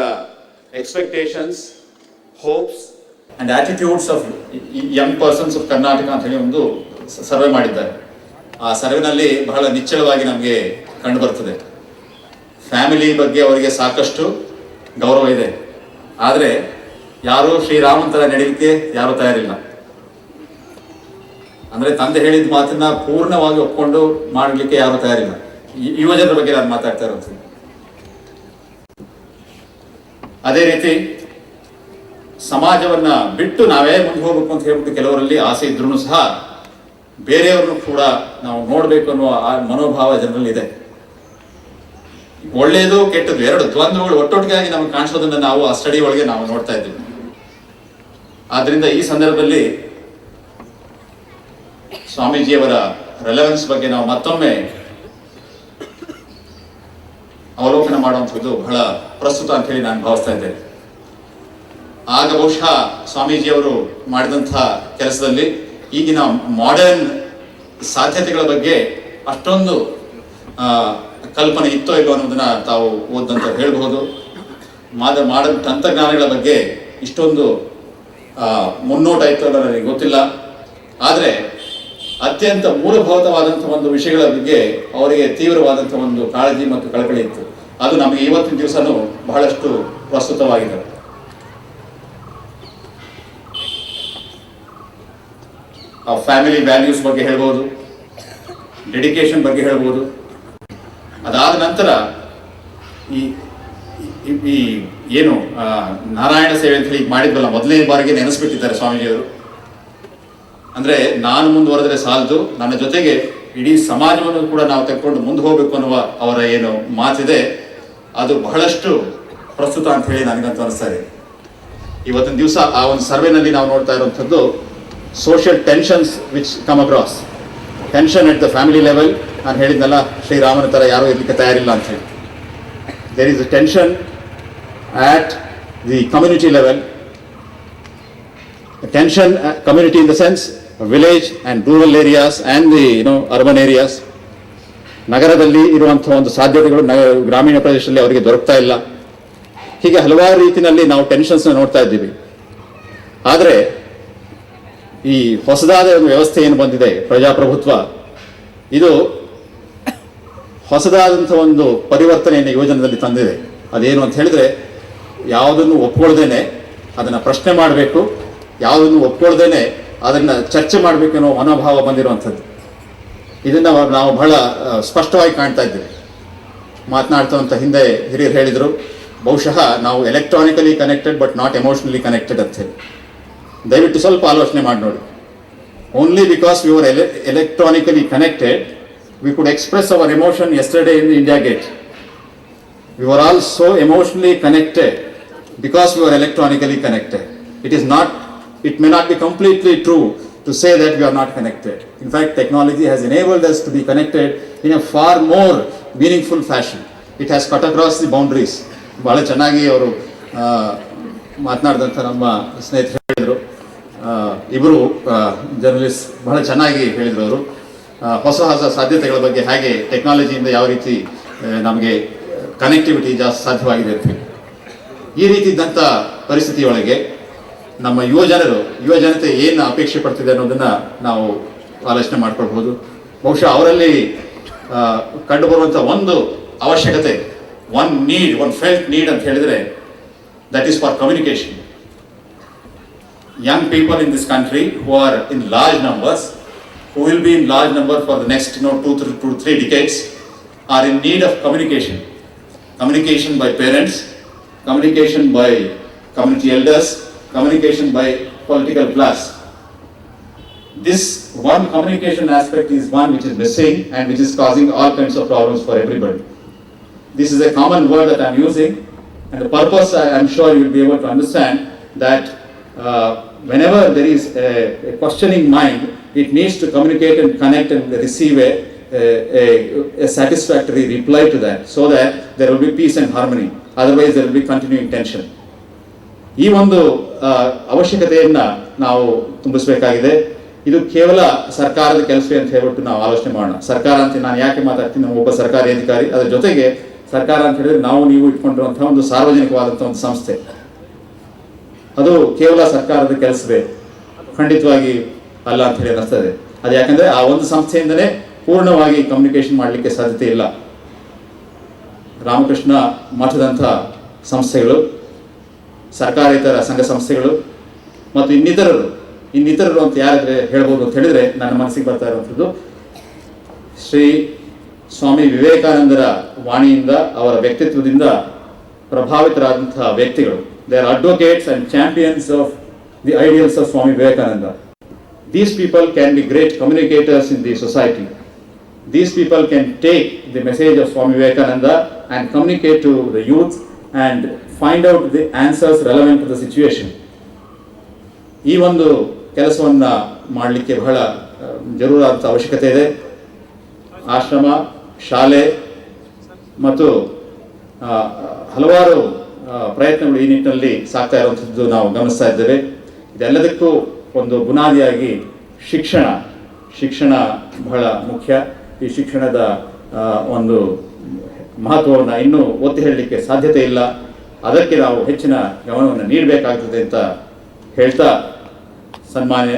expectations, hopes and attitudes of Young persons of Karnataka ಅಂತ ಹೇಳಿ ಒಂದು ಸರ್ವೆ ಮಾಡಿದ್ದಾರೆ. ಆ ಸರ್ವೆನಲ್ಲಿ ಬಹಳ ನಿಚ್ಚಳವಾಗಿ ನಮಗೆ ಕಂಡು ಬರ್ತದೆ. ಫ್ಯಾಮಿಲಿ ಬಗ್ಗೆ ಅವರಿಗೆ ಸಾಕಷ್ಟು ಗೌರವ ಇದೆ, ಆದರೆ ಯಾರು ಶ್ರೀರಾಮಂತರ ನಡೀಲಿಕ್ಕೆ ಯಾರು ತಯಾರಿಲ್ಲ. ಅಂದ್ರೆ ತಂದೆ ಹೇಳಿದ ಮಾತನ್ನ ಪೂರ್ಣವಾಗಿ ಒಪ್ಕೊಂಡು ಮಾಡಲಿಕ್ಕೆ ಯಾರು ತಯಾರಿಲ್ಲ. ಯುವಜನರ ಬಗ್ಗೆ ನಾನು ಮಾತಾಡ್ತಾ ಇರೋದು. ಅದೇ ರೀತಿ ಸಮಾಜವನ್ನ ಬಿಟ್ಟು ನಾವೇ ಮುಂದೆ ಹೋಗ್ಬೇಕು ಅಂತ ಹೇಳ್ಬಿಟ್ಟು ಕೆಲವರಲ್ಲಿ ಆಸೆ ಇದ್ರೂ ಸಹ ಬೇರೆಯವ್ರನ್ನು ಕೂಡ ನಾವು ನೋಡ್ಬೇಕು ಅನ್ನುವ ಆ ಮನೋಭಾವ ಜನರಲ್ಲಿ ಇದೆ. ಒಳ್ಳೆಯದು ಕೆಟ್ಟದ್ದು ಎರಡು ದ್ವಂದ್ವಗಳು ಒಟ್ಟೊಟ್ಟಿಗಾಗಿ ನಮಗೆ ಕಾಣಿಸೋದನ್ನ ನಾವು ಆ ಸ್ಟಡಿ ಒಳಗೆ ನಾವು ನೋಡ್ತಾ ಇದ್ದೀವಿ. ಆದ್ರಿಂದ ಈ ಸಂದರ್ಭದಲ್ಲಿ ಸ್ವಾಮೀಜಿಯವರ ರೆಲೆವೆನ್ಸ್ ಬಗ್ಗೆ ನಾವು ಮತ್ತೊಮ್ಮೆ ಅವಲೋಕನ ಮಾಡುವಂಥದ್ದು ಬಹಳ ಪ್ರಸ್ತುತ ಅಂತ ಹೇಳಿ ನಾನು ಭಾವಿಸ್ತಾ ಇದ್ದೇನೆ. ಆಗ ಬಹುಶಃ ಸ್ವಾಮೀಜಿಯವರು ಮಾಡಿದಂತಹ ಕೆಲಸದಲ್ಲಿ ಈಗಿನ ಮಾಡರ್ನ್ ಸಾಧ್ಯತೆಗಳ ಬಗ್ಗೆ ಅಷ್ಟೊಂದು ಕಲ್ಪನೆ ಇತ್ತೋ ಇಲ್ಲೋ ಅನ್ನೋದನ್ನ ತಾವು ಓದಂತ ಹೇಳಬಹುದು. ಮಾಡರ್ನ್ ತಂತ್ರಜ್ಞಾನಗಳ ಬಗ್ಗೆ ಇಷ್ಟೊಂದು ಮುನ್ನೋಟ ಇತ್ತು ಅನ್ನೋ ನನಗೆ ಗೊತ್ತಿಲ್ಲ. ಆದರೆ ಅತ್ಯಂತ ಮೂಲಭೂತವಾದಂತಹ ಒಂದು ವಿಷಯಗಳ ಬಗ್ಗೆ ಅವರಿಗೆ ತೀವ್ರವಾದಂತಹ ಒಂದು ಕಾಳಜಿ ಮತ್ತು ಕಳಕಳಿ ಇತ್ತು. ಅದು ನಮಗೆ ಇವತ್ತಿನ ದಿವಸನೂ ಬಹಳಷ್ಟು ಪ್ರಸ್ತುತವಾಗಿದೆ. ಆ ಫ್ಯಾಮಿಲಿ ವ್ಯಾಲ್ಯೂಸ್ ಬಗ್ಗೆ ಹೇಳ್ಬೋದು, ಡೆಡಿಕೇಶನ್ ಬಗ್ಗೆ ಹೇಳ್ಬೋದು. ಅದಾದ ನಂತರ ಈ ಏನು ನಾರಾಯಣ ಸೇವೆ ಅಂತ ಹೇಳಿ ಮಾಡಿದ್ವಲ್ಲ, ಮೊದಲನೇ ಬಾರಿಗೆ ನೆನೆಸ್ಬಿಟ್ಟಿದ್ದಾರೆ ಸ್ವಾಮೀಜಿಯವರು. ಅಂದ್ರೆ ನಾನು ಮುಂದುವರೆದ್ರೆ ಸಾಲದು, ನನ್ನ ಜೊತೆಗೆ ಇಡೀ ಸಮಾಜವನ್ನು ಕೂಡ ನಾವು ತೆಗೆದುಕೊಂಡು ಮುಂದೆ ಹೋಗ್ಬೇಕು ಅನ್ನುವ ಅವರ ಏನು ಮಾತಿದೆ, ಅದು ಬಹಳಷ್ಟು ಪ್ರಸ್ತುತ ಅಂತ ಹೇಳಿ ನನಗಂತೂ ಅನಿಸ್ತಾ ಇದೆ. ಇವತ್ತಿನ ದಿವಸ ಆ ಒಂದು ಸರ್ವೆನಲ್ಲಿ ನಾವು ನೋಡ್ತಾ ಇರುವಂಥದ್ದು social tensions which come across. Tension at the family level. ನಾನು ಹೇಳಿದ್ನಲ್ಲ, ಶ್ರೀರಾಮನ ಥರ ಯಾರೂ ಇರಲಿಕ್ಕೆ ತಯಾರಿಲ್ಲ ಅಂತ ಹೇಳಿ. There is a tension at the community level. Tension community in the sense village and rural areas and the urban areas. ನಗರದಲ್ಲಿ ಇರುವಂತಹ ಒಂದು ಸಾಧ್ಯತೆಗಳು ಗ್ರಾಮೀಣ ಪ್ರದೇಶದಲ್ಲಿ ಅವರಿಗೆ ದೊರಕ್ತಾ ಇಲ್ಲ. ಹೀಗೆ ಹಲವಾರು ರೀತಿಯಲ್ಲಿ ನಾವು ಟೆನ್ಷನ್ಸ್ನ ನೋಡ್ತಾ ಇದ್ದೀವಿ. ಆದರೆ ಈ ಹೊಸದಾದ ಒಂದು ವ್ಯವಸ್ಥೆ ಏನು ಬಂದಿದೆ, ಪ್ರಜಾಪ್ರಭುತ್ವ, ಇದು ಹೊಸದಾದಂಥ ಒಂದು ಪರಿವರ್ತನೆಯನ್ನು ಯುವಜನದಲ್ಲಿ ತಂದಿದೆ. ಅದೇನು ಅಂತ ಹೇಳಿದ್ರೆ, ಯಾವುದನ್ನು ಒಪ್ಕೊಳ್ದೇನೆ ಅದನ್ನು ಪ್ರಶ್ನೆ ಮಾಡಬೇಕು, ಯಾವುದನ್ನು ಒಪ್ಕೊಳ್ದೇನೆ ಅದನ್ನು ಚರ್ಚೆ ಮಾಡಬೇಕು ಅನ್ನೋ ಮನೋಭಾವ ಬಂದಿರುವಂಥದ್ದು. ಇದನ್ನು ನಾವು ಬಹಳ ಸ್ಪಷ್ಟವಾಗಿ ಕಾಣ್ತಾ ಇದ್ದೀವಿ. ಮಾತನಾಡ್ತಂಥ ಹಿಂದೆ ಹಿರಿಯರು ಹೇಳಿದರು, ಬಹುಶಃ ನಾವು electronically connected but not emotionally connected ಅಂತ ಹೇಳಿ. ದಯವಿಟ್ಟು ಸ್ವಲ್ಪ ಆಲೋಚನೆ ಮಾಡಿ ನೋಡಿ. Only because we were electronically connected we could express our emotion yesterday in the India Gate. We were all so emotionally connected because we were electronically connected. It may not be completely true to say that we are not connected. In fact, technology has enabled us to be connected in a far more meaningful fashion. It has cut across the boundaries. ಬಹಳ ಚೆನ್ನಾಗಿ ಅವರು ಮಾತನಾಡಿದಂಥ ನಮ್ಮ ಸ್ನೇಹಿತರು ಹೇಳಿದರು, ಇಬ್ಬರು ಜರ್ನಲಿಸ್ಟ್ ಬಹಳ ಚೆನ್ನಾಗಿ ಹೇಳಿದರು ಅವರು. ಹೊಸ ಹೊಸ ಸಾಧ್ಯತೆಗಳ ಬಗ್ಗೆ, ಹಾಗೆ ಟೆಕ್ನಾಲಜಿಯಿಂದ ಯಾವ ರೀತಿ ನಮಗೆ ಕನೆಕ್ಟಿವಿಟಿ ಜಾಸ್ತಿ ಸಾಧ್ಯವಾಗಿದೆ ಅಂತ ಹೇಳಿ. ಈ ರೀತಿ ಇದ್ದಂಥ ಪರಿಸ್ಥಿತಿಯೊಳಗೆ ನಮ್ಮ ಯುವ ಜನತೆ ಏನು ಅಪೇಕ್ಷೆ ಪಡ್ತಿದೆ ಅನ್ನೋದನ್ನ ನಾವು ಆಲೋಚನೆ ಮಾಡ್ಕೊಳ್ಬಹುದು. ಬಹುಶಃ ಅವರಲ್ಲಿ ಕಂಡುಬರುವಂಥ ಒಂದು ಅವಶ್ಯಕತೆ, ಒನ್ ಫೆಲ್ಟ್ ನೀಡ್ ಅಂತ ಹೇಳಿದ್ರೆ, that is for communication. Young people in this country who are in large numbers, who will be in large number for the next 2 to 3 decades, are in need of communication. Communication by parents, communication by community elders, communication by political class. This one communication aspect is one which is missing and which is causing all kinds of problems for everybody. This is a common word that I am using, and the purpose I am sure you will be able to understand that whenever there is a questioning mind, it needs to communicate and connect and receive a satisfactory reply to that, so that there will be peace and harmony. Otherwise there will be continuing tension. ಈ ಒಂದು ಅವಶ್ಯಕತೆಯನ್ನ ನಾವು ತುಂಬಿಸಬೇಕಾಗಿದೆ. ಇದು ಕೇವಲ ಸರ್ಕಾರದ ಕೆಲಸವೇ ಅಂತ ಹೇಳ್ಬಿಟ್ಟು ನಾವು ಆಲೋಚನೆ ಮಾಡೋಣ. ಸರ್ಕಾರ ಅಂತ ನಾನು ಯಾಕೆ ಮಾತಾಡ್ತೀನಿ, ನಾವು ಒಬ್ಬ ಸರ್ಕಾರಿ ಅಧಿಕಾರಿ, ಅದರ ಜೊತೆಗೆ ಸರ್ಕಾರ ಅಂತ ಹೇಳಿದ್ರೆ ನಾವು ನೀವು ಇಟ್ಕೊಂಡಿರುವಂತಹ ಒಂದು ಸಾರ್ವಜನಿಕವಾದಂತಹ ಒಂದು ಸಂಸ್ಥೆ. ಅದು ಕೇವಲ ಸರ್ಕಾರದ ಕೆಲಸವೇ? ಖಂಡಿತವಾಗಿ ಅಲ್ಲ ಅಂತ ಹೇಳಿ ಅನ್ನಿಸ್ತದೆ. ಅದು ಯಾಕಂದ್ರೆ ಆ ಒಂದು ಸಂಸ್ಥೆಯಿಂದಲೇ ಪೂರ್ಣವಾಗಿ ಕಮ್ಯುನಿಕೇಶನ್ ಮಾಡಲಿಕ್ಕೆ ಸಾಧ್ಯತೆ ಇಲ್ಲ. ರಾಮಕೃಷ್ಣ ಮಠದಂಥ ಸಂಸ್ಥೆಗಳು, ಸರ್ಕಾರೇತರ ಸಂಘ ಸಂಸ್ಥೆಗಳು ಮತ್ತು ಇನ್ನಿತರರು ಅಂತ ಯಾರಾದ್ರೆ ಹೇಳ್ಬೋದು ಅಂತ ಹೇಳಿದ್ರೆ ನನ್ನ ಮನಸ್ಸಿಗೆ ಬರ್ತಾ ಇರುವಂಥದ್ದು ಶ್ರೀ ಸ್ವಾಮಿ ವಿವೇಕಾನಂದರ ವಾಣಿಯಿಂದ, ಅವರ ವ್ಯಕ್ತಿತ್ವದಿಂದ ಪ್ರಭಾವಿತರಾದಂತಹ ವ್ಯಕ್ತಿಗಳು. They are advocates and champions of the ideals of Swami Vivekananda. These people can be great communicators in the society. These people can take the message of Swami Vivekananda and communicate to the youth and find out the answers relevant to the situation. ಈ ಒಂದು ಕೆಲಸವನ್ನು ಮಾಡಲಿಕ್ಕೆ ಬಹಳ ಜರೂರಾದ ಅವಶ್ಯಕತೆ ಇದೆ. ಆಶ್ರಮ, ಶಾಲೆ ಮತ್ತು ಹಲವಾರು ಪ್ರಯತ್ನಗಳು ಈ ನಿಟ್ಟಿನಲ್ಲಿ ಸಾಗ್ತಾ ಇರುವಂಥದ್ದು ನಾವು ಗಮನಿಸ್ತಾ ಇದ್ದೇವೆ. ಇದೆಲ್ಲದಕ್ಕೂ ಒಂದು ಬುನಾದಿಯಾಗಿ ಶಿಕ್ಷಣ ಬಹಳ ಮುಖ್ಯ. ಈ ಶಿಕ್ಷಣದ ಒಂದು ಮಹತ್ವವನ್ನು ಇನ್ನೂ ಒತ್ತಿ ಹೇಳಲಿಕ್ಕೆ ಸಾಧ್ಯತೆ ಇಲ್ಲ. ಅದಕ್ಕೆ ನಾವು ಹೆಚ್ಚಿನ ಗಮನವನ್ನು ನೀಡಬೇಕಾಗ್ತದೆ ಅಂತ ಹೇಳ್ತಾ, ಸನ್ಮಾನ್ಯ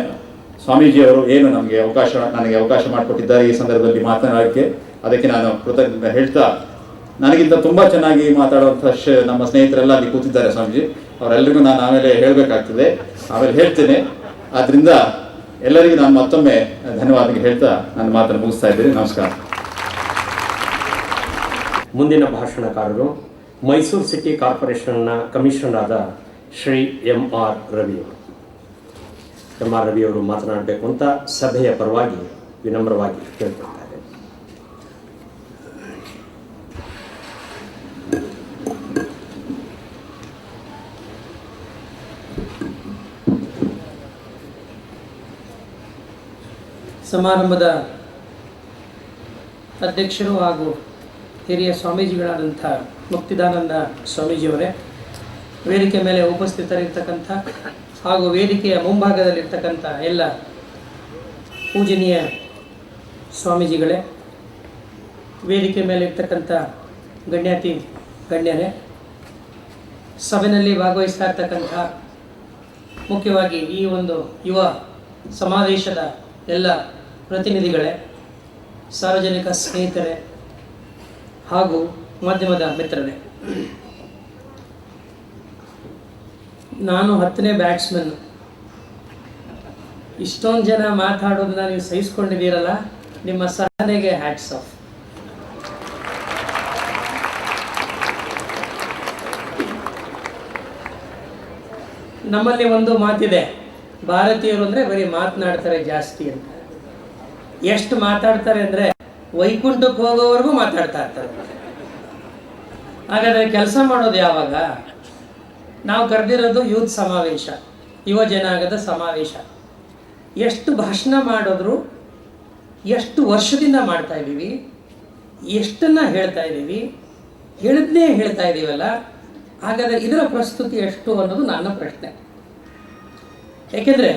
ಸ್ವಾಮೀಜಿಯವರು ಏನು ನನಗೆ ಅವಕಾಶ ಮಾಡಿಕೊಟ್ಟಿದ್ದಾರೆ ಈ ಸಂದರ್ಭದಲ್ಲಿ ಮಾತನಾಡೋಕ್ಕೆ, ಅದಕ್ಕೆ ನಾನು ಕೃತಜ್ಞತೆ ಹೇಳ್ತಾ, ನನಗಿಂತ ತುಂಬ ಚೆನ್ನಾಗಿ ಮಾತಾಡುವಂಥ ನಮ್ಮ ಸ್ನೇಹಿತರೆಲ್ಲ ಅಲ್ಲಿ ಕೂತಿದ್ದಾರೆ ಸ್ವಾಮೀಜಿ, ಅವರೆಲ್ಲರಿಗೂ ನಾನು ಆಮೇಲೆ ಹೇಳಬೇಕಾಗ್ತದೆ, ಆಮೇಲೆ ಹೇಳ್ತೇನೆ. ಆದ್ದರಿಂದ ಎಲ್ಲರಿಗೂ ನಾನು ಮತ್ತೊಮ್ಮೆ ಧನ್ಯವಾದ ಹೇಳ್ತಾ ನನ್ನ ಮಾತನ್ನು ಮುಗಿಸ್ತಾ ಇದ್ದೇನೆ. ನಮಸ್ಕಾರ. ಮುಂದಿನ ಭಾಷಣಕಾರರು ಮೈಸೂರು ಸಿಟಿ ಕಾರ್ಪೊರೇಷನ್ನ ಕಮಿಷನರ್ ಆದ ಶ್ರೀ M.R. ರವಿಯವರು ಮಾತನಾಡಬೇಕು ಅಂತ ಸಭೆಯ ಪರವಾಗಿ ವಿನಮ್ರವಾಗಿ ಕೇಳ್ಕೊಳ್ತಾರೆ. ಸಮಾರಂಭದ ಅಧ್ಯಕ್ಷರು ಹಾಗೂ ಹಿರಿಯ ಸ್ವಾಮೀಜಿಗಳಾದಂಥ ಮುಕ್ತಿದಾನಂದ ಸ್ವಾಮೀಜಿಯವರೇ, ವೇದಿಕೆ ಮೇಲೆ ಉಪಸ್ಥಿತರಿರ್ತಕ್ಕಂಥ ಹಾಗೂ ವೇದಿಕೆಯ ಮುಂಭಾಗದಲ್ಲಿರ್ತಕ್ಕಂಥ ಎಲ್ಲ ಪೂಜನೀಯ ಸ್ವಾಮೀಜಿಗಳೇ, ವೇದಿಕೆ ಮೇಲೆ ಇರ್ತಕ್ಕಂಥ ಗಣ್ಯರೇ, ಸಭೆಯಲ್ಲಿ ಭಾಗವಹಿಸ್ತಾ ಇರ್ತಕ್ಕಂಥ ಮುಖ್ಯವಾಗಿ ಈ ಒಂದು ಯುವ ಸಮಾವೇಶದ ಎಲ್ಲ ಪ್ರತಿನಿಧಿಗಳೇ, ಸಾರ್ವಜನಿಕ ಸ್ನೇಹಿತರೇ ಹಾಗೂ ಮಾಧ್ಯಮದ ಮಿತ್ರರೇ, ನಾನು 10ನೇ ಬ್ಯಾಟ್ಸ್ಮನ್. ಇಷ್ಟೊಂದು ಜನ ಮಾತಾಡೋದನ್ನ ನೀವು ಸಹಿಸ್ಕೊಂಡಿದ್ದೀರಲ್ಲ, ನಿಮ್ಮ ಸಹನೆಗೆ ಹ್ಯಾಟ್ಸ್ ಆಫ್. ನಮ್ಮಲ್ಲಿ ಒಂದು ಮಾತಿದೆ, ಭಾರತೀಯರು ಅಂದರೆ ಬರೀ ಮಾತನಾಡ್ತಾರೆ ಜಾಸ್ತಿ ಅಂತ. ಎಷ್ಟು ಮಾತಾಡ್ತಾರೆ ಅಂದರೆ ವೈಕುಂಠಕ್ಕೆ ಹೋಗೋವರೆಗೂ ಮಾತಾಡ್ತಾ ಇರ್ತಾರೆ. ಹಾಗಾದರೆ ಕೆಲಸ ಮಾಡೋದು ಯಾವಾಗ? ನಾವು ಕರೆದಿರೋದು ಯೂತ್ ಸಮಾವೇಶ, ಯುವ ಜನಾಂಗದ ಸಮಾವೇಶ. ಎಷ್ಟು ಭಾಷಣ ಮಾಡಿದ್ರು, ಎಷ್ಟು ವರ್ಷದಿಂದ ಮಾಡ್ತಾ ಇದ್ದೀವಿ, ಎಷ್ಟನ್ನು ಹೇಳ್ತಾ ಇದ್ದೀವಿ, ಹೇಳಿದ್ನೇ ಹೇಳ್ತಾ ಇದ್ದೀವಲ್ಲ, ಹಾಗಾದರೆ ಇದರ ಪ್ರಸ್ತುತಿ ಎಷ್ಟು ಅನ್ನೋದು ನನ್ನ ಪ್ರಶ್ನೆ. ಏಕೆಂದರೆ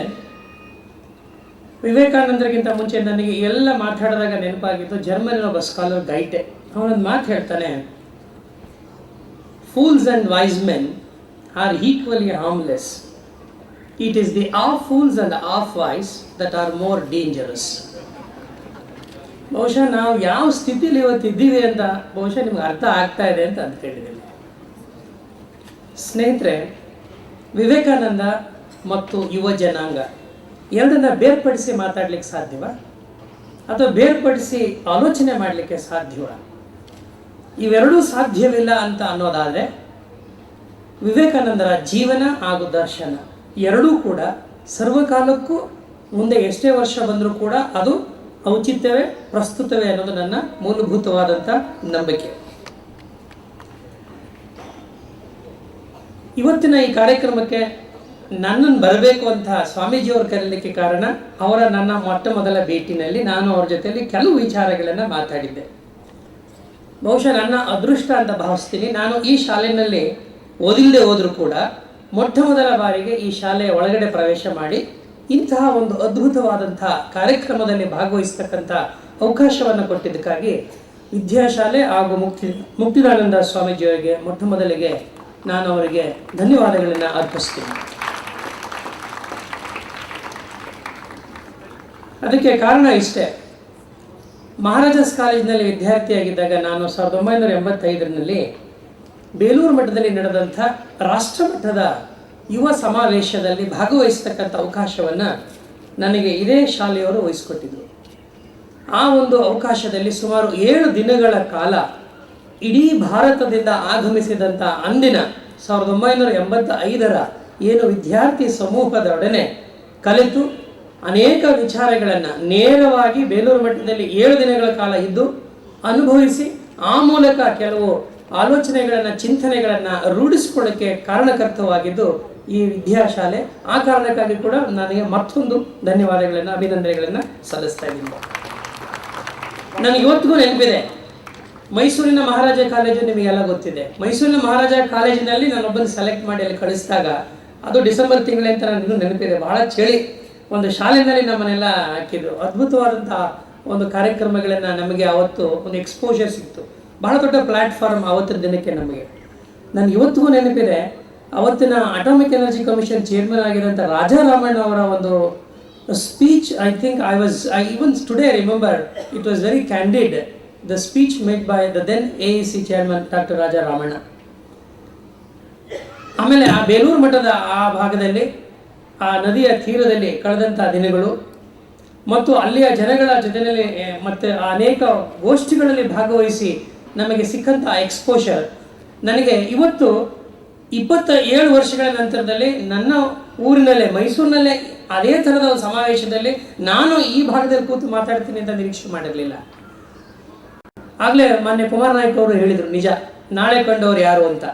ವಿವೇಕಾನಂದರಿಗಿಂತ ಮುಂಚೆ ನನಗೆ ಎಲ್ಲ ಮಾತಾಡಿದಾಗ ನೆನಪಾಗಿದ್ದು ಜರ್ಮನಿಯ ಒಬ್ಬ ಸ್ಕಾಲರ್ ಗೈಟೆ. ಅವನೊಂದು ಮಾತು ಹೇಳ್ತಾನೆ, fools and wise men are equally harmless. It is the half fools and half wise that are more dangerous. ಬಹುಶಃ ನಾವು ಯಾವ ಸ್ಥಿತಿಲಿ ಇವತ್ತು ಇದ್ದೀವಿ ಅಂತ ಬಹುಶಃ ನಿಮ್ಗೆ ಅರ್ಥ ಆಗ್ತಾ ಇದೆ ಅಂತ ಅಂದ್ಕೊಂಡಿದ್ದೀನಿ. ಸ್ನೇಹಿತರೆ, ವಿವೇಕಾನಂದ ಮತ್ತು ಯುವ ಜನಾಂಗ ಎರಡನ್ನ ಬೇರ್ಪಡಿಸಿ ಮಾತಾಡ್ಲಿಕ್ಕೆ ಸಾಧ್ಯವ ಅಥವಾ ಬೇರ್ಪಡಿಸಿ ಆಲೋಚನೆ ಮಾಡಲಿಕ್ಕೆ ಸಾಧ್ಯವ? ಇವೆರಡೂ ಸಾಧ್ಯವಿಲ್ಲ ಅಂತ ಅನ್ನೋದಾದರೆ ವಿವೇಕಾನಂದರ ಜೀವನ ಹಾಗೂ ದರ್ಶನ ಎರಡೂ ಕೂಡ ಸರ್ವಕಾಲಕ್ಕೂ ಮುಂದೆ ಎಷ್ಟೇ ವರ್ಷ ಬಂದರೂ ಕೂಡ ಅದು ಔಚಿತ್ಯವೇ ಪ್ರಸ್ತುತವೇ ಅನ್ನೋದು ನನ್ನ ಮೂಲಭೂತವಾದಂಥ ನಂಬಿಕೆ. ಇವತ್ತಿನ ಈ ಕಾರ್ಯಕ್ರಮಕ್ಕೆ ನನ್ನನ್ನು ಬರಬೇಕು ಅಂತ ಸ್ವಾಮೀಜಿಯವರು ಕರೀಲಿಕ್ಕೆ ಕಾರಣ ಅವರ ನನ್ನ ಮೊಟ್ಟ ಮೊದಲ ಭೇಟಿನಲ್ಲಿ ನಾನು ಅವ್ರ ಜೊತೆಯಲ್ಲಿ ಕೆಲವು ವಿಚಾರಗಳನ್ನು ಮಾತಾಡಿದ್ದೆ. ಬಹುಶಃ ನನ್ನ ಅದೃಷ್ಟ ಅಂತ ಭಾವಿಸ್ತೀನಿ. ನಾನು ಈ ಶಾಲೆಯಲ್ಲಿ ಓದಿಲ್ಲದೆ ಹೋದರೂ ಕೂಡ ಮೊಟ್ಟ ಮೊದಲ ಬಾರಿಗೆ ಈ ಶಾಲೆಯ ಒಳಗಡೆ ಪ್ರವೇಶ ಮಾಡಿ ಇಂತಹ ಒಂದು ಅದ್ಭುತವಾದಂತಹ ಕಾರ್ಯಕ್ರಮದಲ್ಲಿ ಭಾಗವಹಿಸ್ತಕ್ಕಂಥ ಅವಕಾಶವನ್ನು ಕೊಟ್ಟಿದ್ದಕ್ಕಾಗಿ ವಿದ್ಯಾಶಾಲೆ ಹಾಗೂ ಮುಕ್ತಿದಾನಂದ ಸ್ವಾಮೀಜಿಯವರಿಗೆ ಮೊಟ್ಟ ಮೊದಲಿಗೆ ನಾನು ಅವರಿಗೆ ಧನ್ಯವಾದಗಳನ್ನು ಅರ್ಪಿಸ್ತೀನಿ. ಅದಕ್ಕೆ ಕಾರಣ ಇಷ್ಟೇ. ಮಹಾರಾಜಾಸ್ ಕಾಲೇಜಿನಲ್ಲಿ ವಿದ್ಯಾರ್ಥಿಯಾಗಿದ್ದಾಗ ನಾನು 1985ರಲ್ಲಿ ಬೇಲೂರು ಮಠದಲ್ಲಿ ನಡೆದಂಥ ರಾಷ್ಟ್ರಮಟ್ಟದ ಯುವ ಸಮಾವೇಶದಲ್ಲಿ ಭಾಗವಹಿಸ್ತಕ್ಕಂಥ ಅವಕಾಶವನ್ನು ನನಗೆ ಇದೇ ಶಾಲೆಯವರು ವಹಿಸಿಕೊಟ್ಟಿದ್ದರು. ಆ ಒಂದು ಅವಕಾಶದಲ್ಲಿ ಸುಮಾರು 7 ದಿನಗಳ ಕಾಲ ಇಡೀ ಭಾರತದಿಂದ ಆಗಮಿಸಿದಂಥ ಅಂದಿನ 1985ರ ಏನು ವಿದ್ಯಾರ್ಥಿ ಸಮೂಹದೊಡನೆ ಕಲಿತು ಅನೇಕ ವಿಚಾರಗಳನ್ನು ನೇರವಾಗಿ ಬೇಲೂರು ಮಠದಲ್ಲಿ 7 ದಿನಗಳ ಕಾಲ ಇದ್ದು ಅನುಭವಿಸಿ ಆ ಮೂಲಕ ಕೆಲವು ಆಲೋಚನೆಗಳನ್ನು ಚಿಂತನೆಗಳನ್ನು ರೂಢಿಸಿಕೊಳ್ಳೋಕ್ಕೆ ಕಾರಣಕರ್ತವಾಗಿದ್ದು ಈ ವಿದ್ಯಾಶಾಲೆ. ಆ ಕಾರಣಕ್ಕಾಗಿ ಕೂಡ ನನಗೆ ಮತ್ತೊಂದು ಧನ್ಯವಾದಗಳನ್ನು ಅಭಿನಂದನೆಗಳನ್ನು ಸಲ್ಲಿಸ್ತಾ ಇದ್ದೀನಿ. ನನಗೆ ಇವತ್ತಿಗೂ ನೆನಪಿದೆ, ಮೈಸೂರಿನ ಮಹಾರಾಜ ಕಾಲೇಜು ನಿಮಗೆಲ್ಲ ಗೊತ್ತಿದೆ. ಮೈಸೂರಿನ ಮಹಾರಾಜ ಕಾಲೇಜಿನಲ್ಲಿ ನಾನೊಬ್ಬನ ಸೆಲೆಕ್ಟ್ ಮಾಡಿ ಅಲ್ಲಿ ಕಳಿಸಿದಾಗ ಅದು ಡಿಸೆಂಬರ್ ತಿಂಗಳೇ ಅಂತ ನನಗೂ ನೆನಪಿದೆ. ಬಹಳ ಚಳಿ ಒಂದು ಶಾಲೆಯಲ್ಲಿ ನಮ್ಮನ್ನೆಲ್ಲ ಹಾಕಿದ್ರು. ಅದ್ಭುತವಾದಂಥ ಒಂದು ಕಾರ್ಯಕ್ರಮಗಳನ್ನು ನಮಗೆ ಅವತ್ತು ಒಂದು ಎಕ್ಸ್ಪೋಜರ್ ಸಿಕ್ತು. ಬಹಳ ದೊಡ್ಡ ಪ್ಲ್ಯಾಟ್ಫಾರ್ಮ್ ಆವತ್ತಿನ ದಿನಕ್ಕೆ ನಮಗೆ. ನನಗೆ ಇವತ್ತಿಗೂ ನೆನಪಿದೆ, ಅವತ್ತಿನ ಅಟಾಮಿಕ್ ಎನರ್ಜಿ ಕಮಿಷನ್ ಚೇರ್ಮನ್ ಆಗಿರೋಂಥ ರಾಜಾರಾಮಣ್ಣ ಅವರ ಒಂದು speech. I even today remember it was very candid, the speech made by the then AEC chairman doctor Raja Ramanna. ಆಮೇಲೆ ಆ ಬೇಲೂರು ಮಠದ ಆ ಭಾಗದಲ್ಲಿ ಆ ನದಿಯ ತೀರದಲ್ಲಿ ಕಳೆದಂಥ ದಿನಗಳು ಮತ್ತು ಅಲ್ಲಿಯ ಜನಗಳ ಜೊತೆಯಲ್ಲಿ ಮತ್ತು ಅನೇಕ ಗೋಷ್ಠಿಗಳಲ್ಲಿ ಭಾಗವಹಿಸಿ ನಮಗೆ ಸಿಕ್ಕಂಥ ಎಕ್ಸ್ಪೋಷರ್ ನನಗೆ ಇವತ್ತು 27 ವರ್ಷಗಳ ನಂತರದಲ್ಲಿ ನನ್ನ ಊರಿನಲ್ಲೇ ಮೈಸೂರಿನಲ್ಲೇ ಅದೇ ಥರದ ಒಂದು ಸಮಾವೇಶದಲ್ಲಿ ನಾನು ಈ ಭಾಗದಲ್ಲಿ ಕೂತು ಮಾತಾಡ್ತೀನಿ ಅಂತ ನಿರೀಕ್ಷೆ ಮಾಡಿರಲಿಲ್ಲ. ಆಗಲೇ ಮೊನ್ನೆ ಕುಮಾರ್ ನಾಯ್ಕ ಅವರು ಹೇಳಿದರು, ನಿಜ ನಾಳೆ ಕಂಡವರು ಯಾರು ಅಂತ.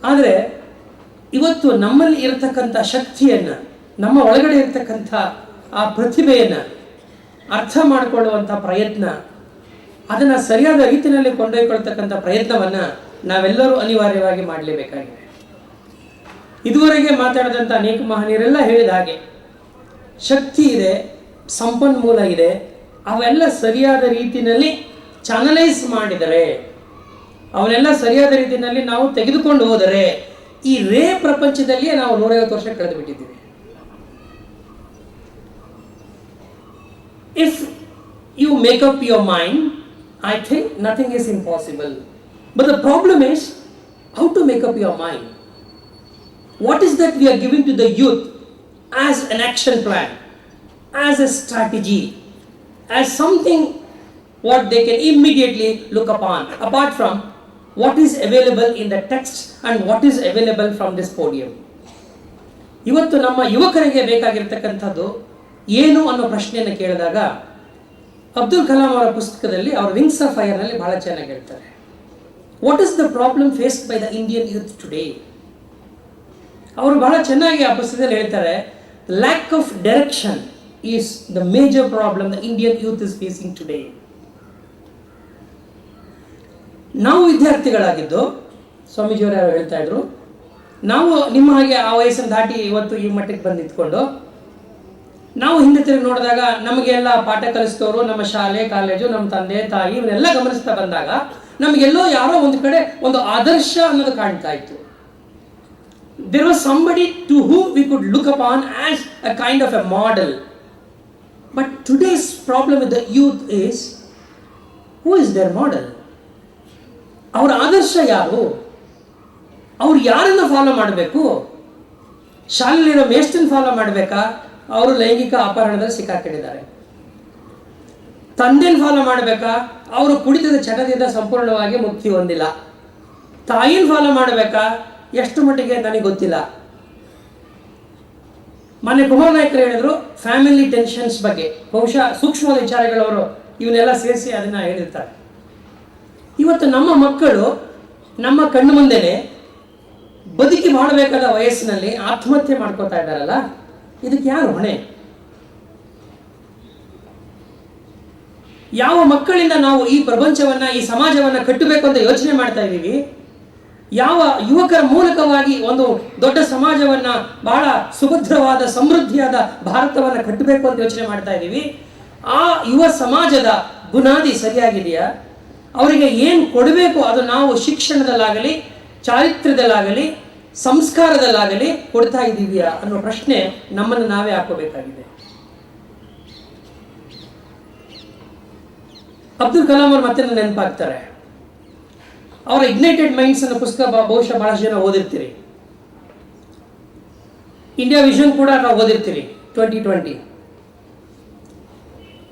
ಆದರೆ ಇವತ್ತು ನಮ್ಮಲ್ಲಿ ಇರತಕ್ಕಂಥ ಶಕ್ತಿಯನ್ನು, ನಮ್ಮ ಒಳಗಡೆ ಇರತಕ್ಕಂಥ ಆ ಪ್ರತಿಭೆಯನ್ನು ಅರ್ಥ ಮಾಡಿಕೊಳ್ಳುವಂಥ ಪ್ರಯತ್ನ, ಅದನ್ನು ಸರಿಯಾದ ರೀತಿಯಲ್ಲಿ ಕೊಂಡೊಯ್ಕೊಳ್ತಕ್ಕಂಥ ಪ್ರಯತ್ನವನ್ನು ನಾವೆಲ್ಲರೂ ಅನಿವಾರ್ಯವಾಗಿ ಮಾಡಲೇಬೇಕಾಗಿದೆ. ಇದುವರೆಗೆ ಮಾತಾಡಿದಂಥ ಅನೇಕ ಮಹನೀಯರೆಲ್ಲ ಹೇಳಿದ ಹಾಗೆ ಶಕ್ತಿ ಇದೆ, ಸಂಪನ್ಮೂಲ ಇದೆ, ಅವೆಲ್ಲ ಸರಿಯಾದ ರೀತಿಯಲ್ಲಿ ಚಾನಲೈಸ್ ಮಾಡಿದರೆ, ಅವನ್ನೆಲ್ಲ ಸರಿಯಾದ ರೀತಿಯಲ್ಲಿ ನಾವು ತೆಗೆದುಕೊಂಡು ಹೋದರೆ ಈ ಪ್ರಪಂಚದಲ್ಲಿಯೇ ನಾವು 150 ವರ್ಷ ಕಳೆದು ಬಿಟ್ಟಿದ್ದೀವಿ. If you make up your mind, I think nothing is impossible. But the problem is how to make up your mind. What is that we are giving to the youth as an action plan, as a strategy, as something what they can immediately look upon, apart from what is available in the text and what is available from this podium. ಇವತ್ತು ನಮ್ಮ ಯುವಕರಿಗೆ ಬೇಕಾಗಿರ್ತಕ್ಕಂಥದ್ದು ಏನು ಅನ್ನೋ ಪ್ರಶ್ನೆಯನ್ನು ಕೇಳಿದಾಗ ಅಬ್ದುಲ್ ಕಲಾಂ ಅವರ ಪುಸ್ತಕದಲ್ಲಿ ಅವರು ವಿಂಗ್ಸ್ ಆಫ್ ಫೈರ್ನಲ್ಲಿ ಬಹಳ ಚೆನ್ನಾಗಿ ಹೇಳ್ತಾರೆ. What is the problem faced by the Indian youth today? ಅವರು ಬಹಳ ಚೆನ್ನಾಗಿ ಆ ಪುಸ್ತಕದಲ್ಲಿ ಹೇಳ್ತಾರೆ, lack of direction is the major problem the Indian youth is facing today. ನಾವು ವಿದ್ಯಾರ್ಥಿಗಳಾಗಿದ್ದು, ಸ್ವಾಮೀಜಿಯವರು ಯಾರು ಹೇಳ್ತಾ ಇದ್ರು, ನಾವು ನಿಮ್ಮ ಹಾಗೆ ಆ ವಯಸ್ಸನ್ನು ದಾಟಿ ಇವತ್ತು ಈ ಮಟ್ಟಕ್ಕೆ ಬಂದು ನಿಂತ್ಕೊಂಡು ನಾವು ಹಿಂದೆ ತಿರುಗಿ ನೋಡಿದಾಗ ನಮಗೆಲ್ಲ ಪಾಠ ಕಲಿಸಿದವರು ನಮ್ಮ ಶಾಲೆ ಕಾಲೇಜು ನಮ್ಮ ತಂದೆ ತಾಯಿ ಇವನ್ನೆಲ್ಲ ಗಮನಿಸ್ತಾ ಬಂದಾಗ ನಮಗೆಲ್ಲೋ ಯಾರೋ ಒಂದು ಕಡೆ ಒಂದು ಆದರ್ಶ ಅನ್ನೋದು ಕಾಣ್ತಾ ಇತ್ತು. There was somebody to whom we could look upon as a kind of a model. But today's problem with the youth is, who is their model? ಅವರ ಆದರ್ಶ ಯಾರು? ಅವ್ರು ಯಾರನ್ನ ಫಾಲೋ ಮಾಡಬೇಕು? ಶಾಲೆಯಲ್ಲಿರೋ ಮೇಸ್ಟನ್ ಫಾಲೋ ಮಾಡಬೇಕಾ? ಅವರು ಲೈಂಗಿಕ ಅಪಹರಣದಲ್ಲಿ ಸಿಕ್ಕಾಕೊಂಡಿದ್ದಾರೆ. ತಂದೆನ ಫಾಲೋ ಮಾಡಬೇಕಾ? ಅವರು ಕುಡಿತದ ಚಟದಿಂದ ಸಂಪೂರ್ಣವಾಗಿ ಮುಕ್ತಿ ಹೊಂದಿಲ್ಲ. ತಾಯಿನ ಫಾಲೋ ಮಾಡಬೇಕಾ? ಎಷ್ಟು ಮಟ್ಟಿಗೆ ನನಗೆ ಗೊತ್ತಿಲ್ಲ. ಮೊನ್ನೆ ಕುಮಾರ್ ನಾಯ್ಕರು ಹೇಳಿದ್ರು ಫ್ಯಾಮಿಲಿ ಟೆನ್ಷನ್ಸ್ ಬಗ್ಗೆ, ಬಹುಶಃ ಸೂಕ್ಷ್ಮವಾದ ವಿಚಾರಗಳವರು ಇವನ್ನೆಲ್ಲ ಸೇರಿಸಿ ಅದನ್ನ ಹೇಳಿರ್ತಾರೆ. ಇವತ್ತು ನಮ್ಮ ಮಕ್ಕಳು ನಮ್ಮ ಕಣ್ಣು ಮುಂದೆನೆ ಬದುಕಿ ಮಾಡಬೇಕಾದ ವಯಸ್ಸಿನಲ್ಲಿ ಆತ್ಮಹತ್ಯೆ ಮಾಡ್ಕೋತಾ ಇದ್ದಾರಲ್ಲ, ಇದಕ್ಕೆ ಯಾರು ಹೊಣೆ? ಯಾವ ಮಕ್ಕಳಿಂದ ನಾವು ಈ ಪ್ರಪಂಚವನ್ನ, ಈ ಸಮಾಜವನ್ನ ಕಟ್ಟಬೇಕು ಅಂತ ಯೋಚನೆ ಮಾಡ್ತಾ ಇದ್ದೀವಿ? ಯಾವ ಯುವಕರ ಮೂಲಕವಾಗಿ ಒಂದು ದೊಡ್ಡ ಸಮಾಜವನ್ನ, ಬಹಳ ಸುಭದ್ರವಾದ ಸಮೃದ್ಧಿಯಾದ ಭಾರತವನ್ನ ಕಟ್ಟಬೇಕು ಅಂತ ಯೋಚನೆ ಮಾಡ್ತಾ ಇದ್ದೀವಿ? ಆ ಯುವ ಸಮಾಜದ ಬುನಾದಿ ಸರಿಯಾಗಿದೆಯಾ? ಅವರಿಗೆ ಏನು ಕೊಡಬೇಕು ಅದು ನಾವು ಶಿಕ್ಷಣದಲ್ಲಾಗಲಿ, ಚಾರಿತ್ರ್ಯದಲ್ಲಾಗಲಿ, ಸಂಸ್ಕಾರದಲ್ಲಾಗಲಿ ಕೊಡ್ತಾ ಇದ್ದೀವಿಯಾ ಅನ್ನೋ ಪ್ರಶ್ನೆ ನಮ್ಮನ್ನು ನಾವೇ ಹಾಕೋಬೇಕಾಗಿದೆ. ಅಬ್ದುಲ್ ಕಲಾಂ ಅವರು ಮತ್ತೆ ನೆನಪಾಗ್ತಾರೆ. ಅವರ ಇಗ್ನೈಟೆಡ್ ಮೈಂಡ್ಸ್ ಅನ್ನೋ ಪುಸ್ತಕ ಬಹುಶಃ ಬಹಳಷ್ಟು ಜನ ಓದಿರ್ತೀರಿ. ಇಂಡಿಯಾ ವಿಷನ್ ಕೂಡ ನಾವು ಓದಿರ್ತೀರಿ, 2020.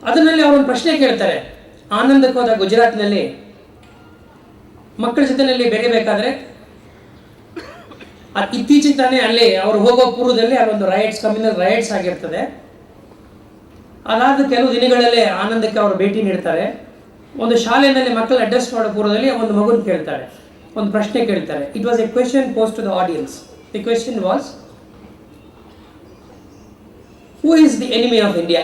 ಅದರಲ್ಲಿ ಅವರೊಂದು ಪ್ರಶ್ನೆ ಕೇಳ್ತಾರೆ. ಆನಂದಕ್ಕೆ ಹೋದ ಗುಜರಾತ್ನಲ್ಲಿ ಮಕ್ಕಳ ಜೊತೆಯಲ್ಲಿ ಬೆರೆಯಬೇಕಾದ್ರೆ, ಇತ್ತೀಚೆಗೆ ತಾನೇ ಅಲ್ಲಿ ಅವರು ಹೋಗೋ ಪೂರ್ವದಲ್ಲಿ ಅಲ್ಲೊಂದು ರೈಟ್ಸ್, ಕಮ್ಯುನಲ್ ರೈಟ್ಸ್ ಆಗಿರ್ತದೆ. ಅದಾದ ಕೆಲವು ದಿನಗಳಲ್ಲೇ ಆನಂದಕ್ಕೆ ಅವರು ಭೇಟಿ ನೀಡ್ತಾರೆ. ಒಂದು ಶಾಲೆಯಲ್ಲಿ ಮಕ್ಕಳ ಅಡ್ರೆಸ್ ಮಾಡೋ ಪೂರ್ವದಲ್ಲಿ ಒಂದು ಮಗುನ ಕೇಳ್ತಾರೆ, ಒಂದು ಪ್ರಶ್ನೆ ಕೇಳ್ತಾರೆ. It was a question posed to the audience. The question was, who is the enemy of India?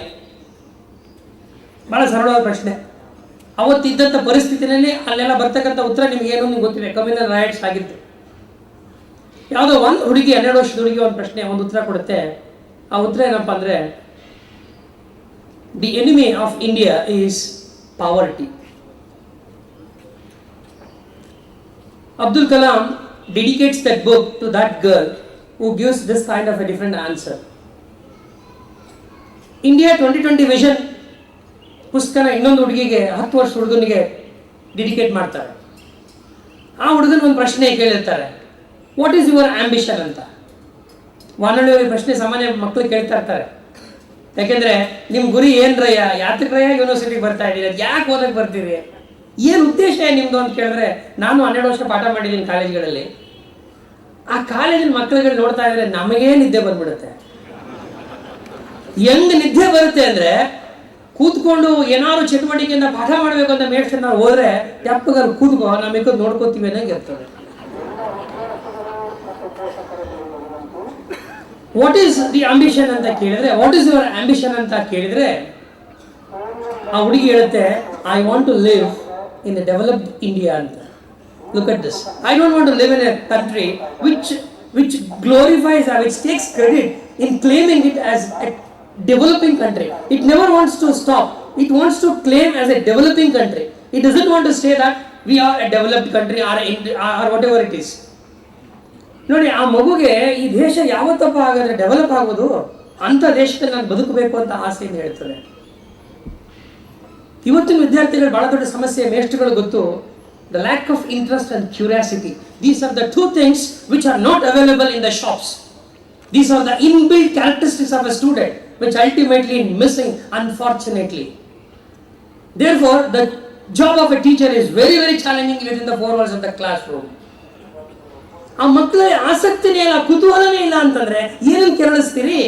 ಬಹಳ ಸರಳವಾದ ಪ್ರಶ್ನೆ. ಅವತ್ತಿದ್ದಂಥ ಪರಿಸ್ಥಿತಿನಲ್ಲಿ ಅಲ್ಲೆಲ್ಲ ಬರ್ತಕ್ಕಂಥ ಉತ್ತರ ನಿಮ್ಗೆ ಏನೋ ಗೊತ್ತಿದೆ, ಕಮ್ಯುನಲ್ ರೈಟ್ಸ್ ಆಗಿತ್ತು. ಯಾವುದೋ ಒಂದು ಹುಡುಗಿ, 12 ವರ್ಷದ ಹುಡುಗಿ ಒಂದು ಪ್ರಶ್ನೆ, ಒಂದು ಉತ್ತರ ಕೊಡುತ್ತೆ. ಆ ಉತ್ತರ ಏನಪ್ಪ ಅಂದರೆ, the enemy of India is poverty. Abdul Kalam dedicates that book to that girl who gives this kind of a different answer. India 2020 Vision ಪುಸ್ತಕನ ಇನ್ನೊಂದು ಹುಡುಗಿಗೆ, 10 ವರ್ಷ ಹುಡುಗನಿಗೆ ಡೆಡಿಕೇಟ್ ಮಾಡ್ತಾರೆ. ಆ ಹುಡುಗನ ಒಂದು ಪ್ರಶ್ನೆ ಕೇಳಿರ್ತಾರೆ, ವಾಟ್ ಈಸ್ ಯುವರ್ ಆಂಬಿಷನ್ ಅಂತ. ವಾನಳ್ಳಿ ಪ್ರಶ್ನೆ ಸಾಮಾನ್ಯ ಮಕ್ಕಳು ಕೇಳ್ತಾ ಇರ್ತಾರೆ. ಯಾಕೆಂದ್ರೆ ನಿಮ್ಮ ಗುರಿ ಏನ್ರಯ್ಯ, ಯಾತಕ್ರಯ್ಯ ಯೂನಿವರ್ಸಿಟಿಗೆ ಬರ್ತಾ ಇದ್ದೀರಿ, ಯಾಕೆ ಓದಕ್ಕೆ ಬರ್ತೀರಿ, ಏನು ಉದ್ದೇಶ ನಿಮ್ದು ಅಂತ ಕೇಳಿದ್ರೆ, ನಾನು 12 ವರ್ಷ ಪಾಠ ಮಾಡಿದ್ದೀನಿ ಕಾಲೇಜ್ಗಳಲ್ಲಿ. ಆ ಕಾಲೇಜಿನ ಮಕ್ಕಳುಗಳು ನೋಡ್ತಾ ಇದ್ರೆ ನಮಗೇ ನಿದ್ದೆ ಬಂದ್ಬಿಡುತ್ತೆ. ಹೆಂಗ್ ನಿದ್ದೆ ಬರುತ್ತೆ ಅಂದ್ರೆ, ಕೂತ್ಕೊಂಡು ಏನಾದ್ರು ಚಟುವಟಿಕೆಯಿಂದ ಪಾಠ ಮಾಡಬೇಕು ಅಂತ ಮೇಷ್ಟ್ರು ನಾವು ಹೋದ್ರೆ ತೆಪ್ಪಗಲ್ಲಿ ಕೂತ್ಕೋ, ನಮಗೆ ನೋಡ್ಕೋತೀವಿ ಅನ್ನಂಗೆ ಇರ್ತದೆ. ವಾಟ್ ಈಸ್ ದಿ ಆಂಬಿಷನ್ ಅಂತ ಕೇಳಿದ್ರೆ, ವಾಟ್ ಈಸ್ ಯುವರ್ ಆಂಬಿಷನ್ ಅಂತ ಕೇಳಿದ್ರೆ, ಆ ಹುಡುಗಿ ಹೇಳುತ್ತೆ, I want to live in a developed India ಅಂತ. Look at this. I don't want to live in a country which glorifies or which takes credit in claiming it as a developing country. It never wants to stop. It wants to claim as a developing country. It doesn't want to say that we are a developed country or whatever it is. ನೋಡಿ, ಆ ಮಗುಗೆ ಈ ದೇಶ ಯಾವತ್ತಪ್ಪ ಹಾಗಾದ್ರೆ ಡೆವಲಪ್ ಆಗೋದು, ಅಂಥ ದೇಶದಲ್ಲಿ ನಾನು ಬದುಕಬೇಕು ಅಂತ ಆಸೆಯಿಂದ ಹೇಳ್ತಾರೆ. ಇವತ್ತಿನ ವಿದ್ಯಾರ್ಥಿಗಳು ಬಹಳ ದೊಡ್ಡ ಸಮಸ್ಯೆ ಮೇಷ್ಟ್ರುಗಳು ಗೊತ್ತು, the lack of interest and curiosity. These are the 2 things which are not available in the shops. These are the inbuilt characteristics of a student which ultimately missing, unfortunately. Therefore, the job of a teacher is very, very challenging within the 4 walls of the classroom. ಆ ಮಕ್ಕಳಿಗೆ ಆಸಕ್ತಿನೇ ಇಲ್ಲ, ಕುತೂಹಲನೇ ಇಲ್ಲ ಅಂತಂದ್ರೆ ಏನನ್ನು ಕೆರಳಿಸ್ತೀರಿ?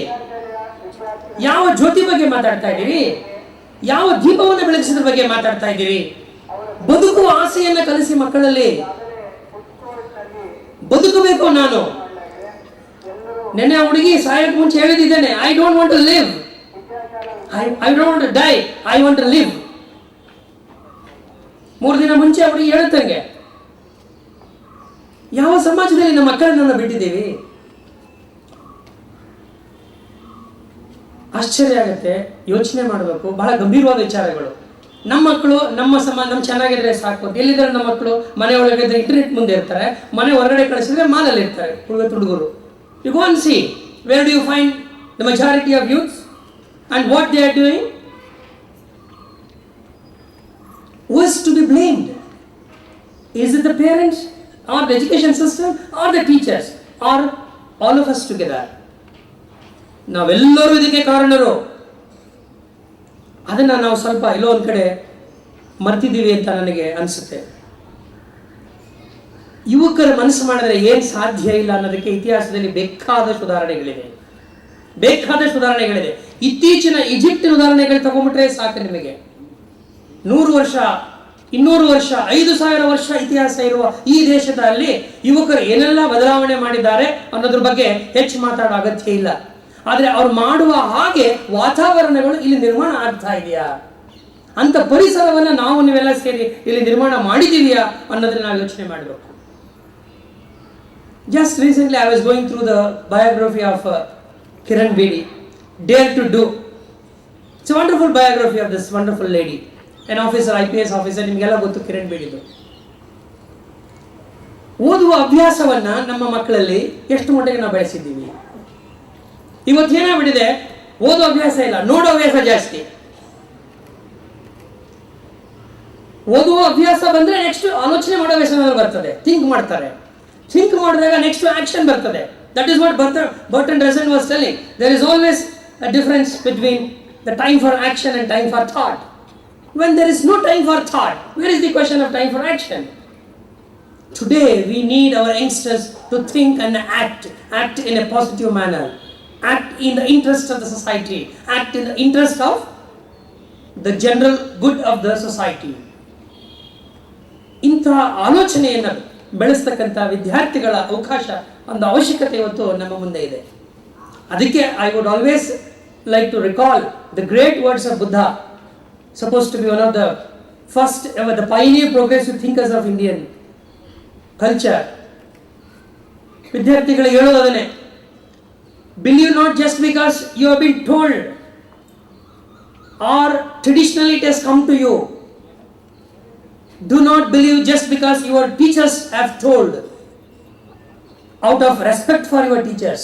ಯಾವ ಜ್ಯೋತಿ ಬಗ್ಗೆ ಮಾತಾಡ್ತಾ ಇದ್ದೀರಿ? ಯಾವ ದೀಪವನ್ನು ಬೆಳಗಿಸಿದ್ರ ಬಗ್ಗೆ ಮಾತಾಡ್ತಾ ಇದ್ದೀರಿ? ಬದುಕುವ ಆಸೆಯನ್ನ ಕಲಿಸಿ ಮಕ್ಕಳಲ್ಲಿ. ಬದುಕಬೇಕು ನಾನು. ನೆನ್ನೆ ಆ ಹುಡುಗಿ ಸಾಯಕ್ಕೆ ಮುಂಚೆ ಹೇಳಿದ್ದೇನೆ, I don't want to live, I don't want to die, I want to live. 3 ದಿನ ಮುಂಚೆ ಹುಡುಗಿ ಹೇಳುತ್ತಂಗೆ. ಯಾವ ಸಮಾಜದಲ್ಲಿ ನಮ್ಮ ಮಕ್ಕಳನ್ನ ಬಿಟ್ಟಿದ್ದೀವಿ? ಆಶ್ಚರ್ಯ ಆಗುತ್ತೆ, ಯೋಚನೆ ಮಾಡಬೇಕು. ಬಹಳ ಗಂಭೀರವಾದ ವಿಚಾರಗಳು. ನಮ್ಮ ಮಕ್ಕಳು ನಮ್ಮ ಚೆನ್ನಾಗಿದ್ರೆ ಸಾಕು. ಎಲ್ಲಿದ್ದಾರೆ ನಮ್ಮ ಮಕ್ಕಳು? ಮನೆ ಒಳಗಿದ್ರೆ ಇಂಟರ್ನೆಟ್ ಮುಂದೆ ಇರ್ತಾರೆ, ಮನೆ ಹೊರಗಡೆ ಕಳಿಸಿದ್ರೆ ಮಾಲಲ್ಲಿ ಇರ್ತಾರೆ ಹುಡುಗರು. You go and see where do you find the majority of youths and what they are doing? Who is to be blamed? Is it the parents or the education system or the teachers or all of us together? ನಾವೆಲ್ಲರೂ ಇದಕ್ಕೆ ಕಾರಣರು. ಅದನ್ನು ನಾವು ಸ್ವಲ್ಪ ಎಲ್ಲೋ ಒಂದು ಕಡೆ ಮರ್ತಿದ್ದೀವಿ ಅಂತ ನನಗೆ ಅನಿಸುತ್ತೆ. ಯುವಕರ ಮನಸ್ಸು ಮಾಡಿದ್ರೆ ಏನು ಸಾಧ್ಯ ಇಲ್ಲ ಅನ್ನೋದಕ್ಕೆ ಇತಿಹಾಸದಲ್ಲಿ ಬೇಕಾದಷ್ಟು ಉದಾಹರಣೆಗಳಿದೆ. ಇತ್ತೀಚಿನ ಈಜಿಪ್ಟಿನ ಉದಾಹರಣೆಗಳು ತಗೊಂಡ್ಬಿಟ್ರೆ ಸಾಕು ನಿಮಗೆ. 100 ವರ್ಷ, 200 ವರ್ಷ, 5000 ವರ್ಷ ಇತಿಹಾಸ ಇರುವ ಈ ದೇಶದಲ್ಲಿ ಯುವಕರು ಏನೆಲ್ಲ ಬದಲಾವಣೆ ಮಾಡಿದ್ದಾರೆ ಅನ್ನೋದ್ರ ಬಗ್ಗೆ ಹೆಚ್ಚು ಮಾತಾಡೋ ಅಗತ್ಯ ಇಲ್ಲ. ಆದರೆ ಅವ್ರು ಮಾಡುವ ಹಾಗೆ ವಾತಾವರಣಗಳು ಇಲ್ಲಿ ನಿರ್ಮಾಣ ಆಗ್ತಾ ಇದೆಯಾ, ಅಂತ ಪರಿಸರವನ್ನು ನಾವು ನೀವೆಲ್ಲ ಸೇರಿ ಇಲ್ಲಿ ನಿರ್ಮಾಣ ಮಾಡಿದೀವಿಯಾ ಅನ್ನೋದನ್ನ ನಾವು ಯೋಚನೆ ಮಾಡಬೇಕು. Just recently I was going through the biography of Kiran Bedi, Dare to Do. It's a wonderful biography of this wonderful lady, an officer, IPS officer. ನಿಮಗೆಲ್ಲ ಗೊತ್ತು ಕಿರಣ್ ಬೇಡಿದು. ಓದುವ ಅಭ್ಯಾಸವನ್ನ ನಮ್ಮ ಮಕ್ಕಳಲ್ಲಿ ಎಷ್ಟು ಮಟ್ಟಿಗೆ ನಾವು ಬೆಳೆಸಿದ್ದೀವಿ? ಇವತ್ತೇನಾಗ್ಬಿಟ್ಟಿದೆ, ಓದೋ ಅಭ್ಯಾಸ ಇಲ್ಲ, ನೋಡೋ ಅಭ್ಯಾಸ ಜಾಸ್ತಿ. ಓದುವ ಅಭ್ಯಾಸ ಬಂದ್ರೆ ನೆಕ್ಸ್ಟ್ ಆಲೋಚನೆ ಮಾಡೋ ಅಭ್ಯಾಸ ಬರ್ತದೆ, ಥಿಂಕ್ ಮಾಡ್ತಾರೆ. ಥಿಂಕ್ ಮಾಡಿದಾಗ ನೆಕ್ಸ್ಟ್ ಆಕ್ಷನ್ ಬರ್ತದೆ. That is what Bertrand Russell was telling. There is always a difference between the time for action and time for thought. When there is no time for thought, where is the question of time for action? Today we need our youngsters to think and act in a positive manner, act in the interest of the society, act in the interest of the general good of the society. ಇಂಥ ಆಲೋಚನೆಯನ್ನು ಬೆಳೆಸ್ತಕ್ಕಂಥ ವಿದ್ಯಾರ್ಥಿಗಳ ಅವಕಾಶ, ಒಂದು ಅವಶ್ಯಕತೆ ಇವತ್ತು ನಮ್ಮ ಮುಂದೆ ಇದೆ. ಅದಕ್ಕೆ I would always like to recall the great words of Buddha, supposed to be one of the first ever, the pioneer progressive thinkers of Indian culture. ವಿದ್ಯಾರ್ಥಿಗಳಿಗೆ ಹೇಳೋದನ್ನೇ, believe not just because you have been told or traditionally it has come to you. Do not believe just because your teachers have told, out of respect for your teachers.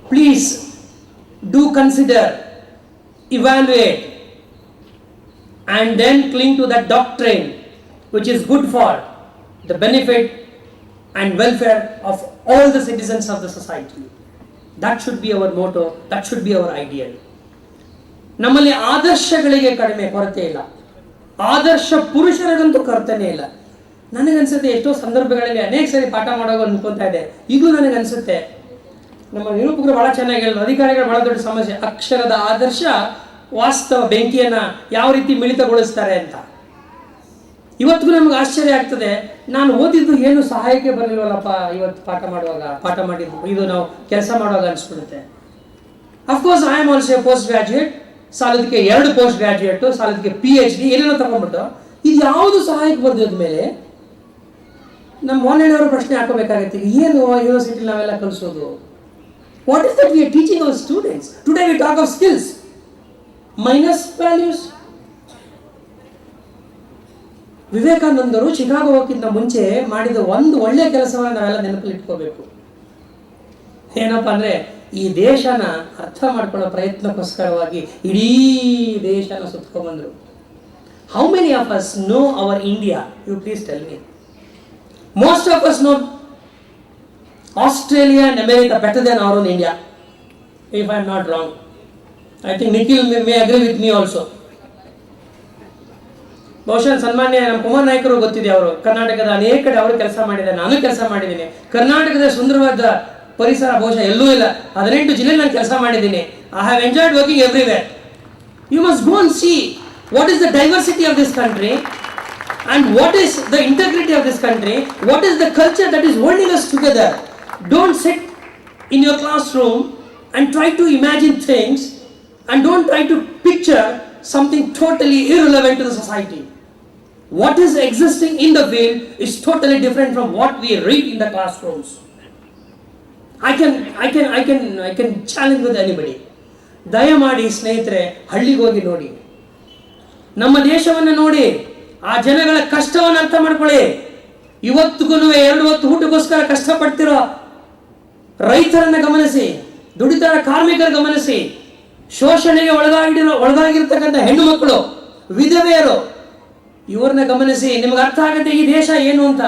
Please do consider, evaluate, and then cling to that doctrine which is good for the benefit and welfare of all the citizens of the society. That should be our motto, that should be our ideal. ನಮ್ಮಲ್ಲಿ ಆದರ್ಶಗಳಿಗೆ ಕಡಿಮೆ ಕೊರತೆ ಇಲ್ಲ, ಆದರ್ಶ ಪುರುಷರಿಗಂತೂ ಕೊರತೆನೇ ಇಲ್ಲ. ನನಗನ್ಸುತ್ತೆ ಎಷ್ಟೋ ಸಂದರ್ಭಗಳಲ್ಲಿ ಅನೇಕ ಸರಿ ಪಾಠ ಮಾಡುವಾಗ ಅನ್ಕೊತಾ ಇದೆ, ಈಗಲೂ ನನಗನ್ಸುತ್ತೆ ನಮ್ಮ ನಿರೂಪಕರು ಬಹಳ ಚೆನ್ನಾಗಿ ಹೇಳಿದ್ರು, ಅಧಿಕಾರಿಗಳು ಬಹಳ ದೊಡ್ಡ ಸಮಸ್ಯೆ, ಅಕ್ಷರದ ಆದರ್ಶ ವಾಸ್ತವ ಬೆಂಕಿಯನ್ನ ಯಾವ ರೀತಿ ಮಿಳಿತಗೊಳಿಸ್ತಾರೆ ಅಂತ. ಇವತ್ತಿಗೂ ನಮ್ಗೆ ಆಶ್ಚರ್ಯ ಆಗ್ತದೆ, ನಾನು ಓದಿದ್ದು ಏನು ಸಹಾಯಕ್ಕೆ ಬರಲಿಲ್ವಲ್ಲಪ್ಪ ಇವತ್ತು ಪಾಠ ಮಾಡಿದ್ದು ಇದು ನಾವು ಕೆಲಸ ಮಾಡುವಾಗ ಅನಿಸ್ಬಿಡುತ್ತೆ. Of course I am also post graduate, ಸಾಲದಕ್ಕೆ 2 ಪೋಸ್ಟ್ ಗ್ರಾಜ್ಯುಯೇಟ್, ಸಾಲದಕ್ಕೆ PhD ಏನೇನೋ ತಗೊಂಡ್ಬಿಟ್ಟು ಇದು ಯಾವುದು ಸಹಾಯಕ್ಕೆ ಬರ್ದಿದ ಮೇಲೆ ನಮ್ಮ ಮೊನ್ನೆಯವರು ಪ್ರಶ್ನೆ ಹಾಕೋಬೇಕಾಗತ್ತೆ, ಏನು ಯೂನಿವರ್ಸಿಟಿ ನಾವೆಲ್ಲ ಕಲಿಸೋದು? What is that we are teaching our students? Today we talk of skills minus values. ವಿವೇಕಾನಂದರು ಚಿಕಾಗೋ ಹೋಗೋಕ್ಕಿಂತ ಮುಂಚೆ ಮಾಡಿದ ಒಂದು ಒಳ್ಳೆಯ ಕೆಲಸವನ್ನು ನಾವೆಲ್ಲ ನೆನಪಲ್ಲಿ ಇಟ್ಕೋಬೇಕು. ಏನಪ್ಪ ಅಂದರೆ, ಈ ದೇಶನ ಅರ್ಥ ಮಾಡ್ಕೊಳ್ಳೋ ಪ್ರಯತ್ನಕ್ಕೋಸ್ಕರವಾಗಿ ಇಡೀ ದೇಶನ ಸುತ್ಕೊಂಡ್ಬಂದರು. How many of us know our India? You please tell me. Most of us know Australia and America better than our own India, if I am not wrong. I think Nikhil may agree with me also. ಬಹುಶಃ ಸನ್ಮಾನ್ಯ ನಮ್ಮ ಕುಮಾರ್ ನಾಯ್ಕರು ಗೊತ್ತಿದೆ, ಅವರು ಕರ್ನಾಟಕದ ಅನೇಕ ಕಡೆ ಅವರು ಕೆಲಸ ಮಾಡಿದ್ದಾರೆ, ನಾನು ಕೆಲಸ ಮಾಡಿದ್ದೀನಿ. ಕರ್ನಾಟಕದ ಸುಂದರವಾದ ಪರಿಸರ ಬಹುಶಃ ಎಲ್ಲೂ ಇಲ್ಲ. 18 ಜಿಲ್ಲೆಯಲ್ಲಿ ನಾನು ಕೆಲಸ ಮಾಡಿದ್ದೀನಿ. I have enjoyed working everywhere. You must go and see what is the diversity of this country and what is the integrity of this country, what is the culture that is holding us together. Don't sit in your classroom and try to imagine things, and don't try to picture something totally irrelevant to the society. What is existing in the field is totally different from what we read in the classrooms. I can challenge with anybody. ದಯಮಾಡಿ ಸ್ನೇಹಿತರೆ, ಹಳ್ಳಿಗೆ ಹೋಗಿ ನೋಡಿ, ನಮ್ಮ ದೇಶವನ್ನು ನೋಡಿ, ಆ ಜನಗಳ ಕಷ್ಟವನ್ನು ಅರ್ಥ ಮಾಡ್ಕೊಳ್ಳಿ. ಇವತ್ತಿಗೂ 2 ಹೊತ್ತು ಊಟಕ್ಕೋಸ್ಕರ ಕಷ್ಟಪಡ್ತಿರೋ ರೈತರನ್ನ ಗಮನಿಸಿ, ದುಡಿತಾರ ಕಾರ್ಮಿಕರ ಗಮನಿಸಿ, ಶೋಷಣೆಗೆ ಒಳಗಾಗಿರ್ತಕ್ಕಂಥ ಹೆಣ್ಣು ಮಕ್ಕಳು, ವಿಧವೆಯರು, ಇವ್ರನ್ನ ಗಮನಿಸಿ. ನಿಮ್ಗೆ ಅರ್ಥ ಆಗುತ್ತೆ ಈ ದೇಶ ಏನು ಅಂತ.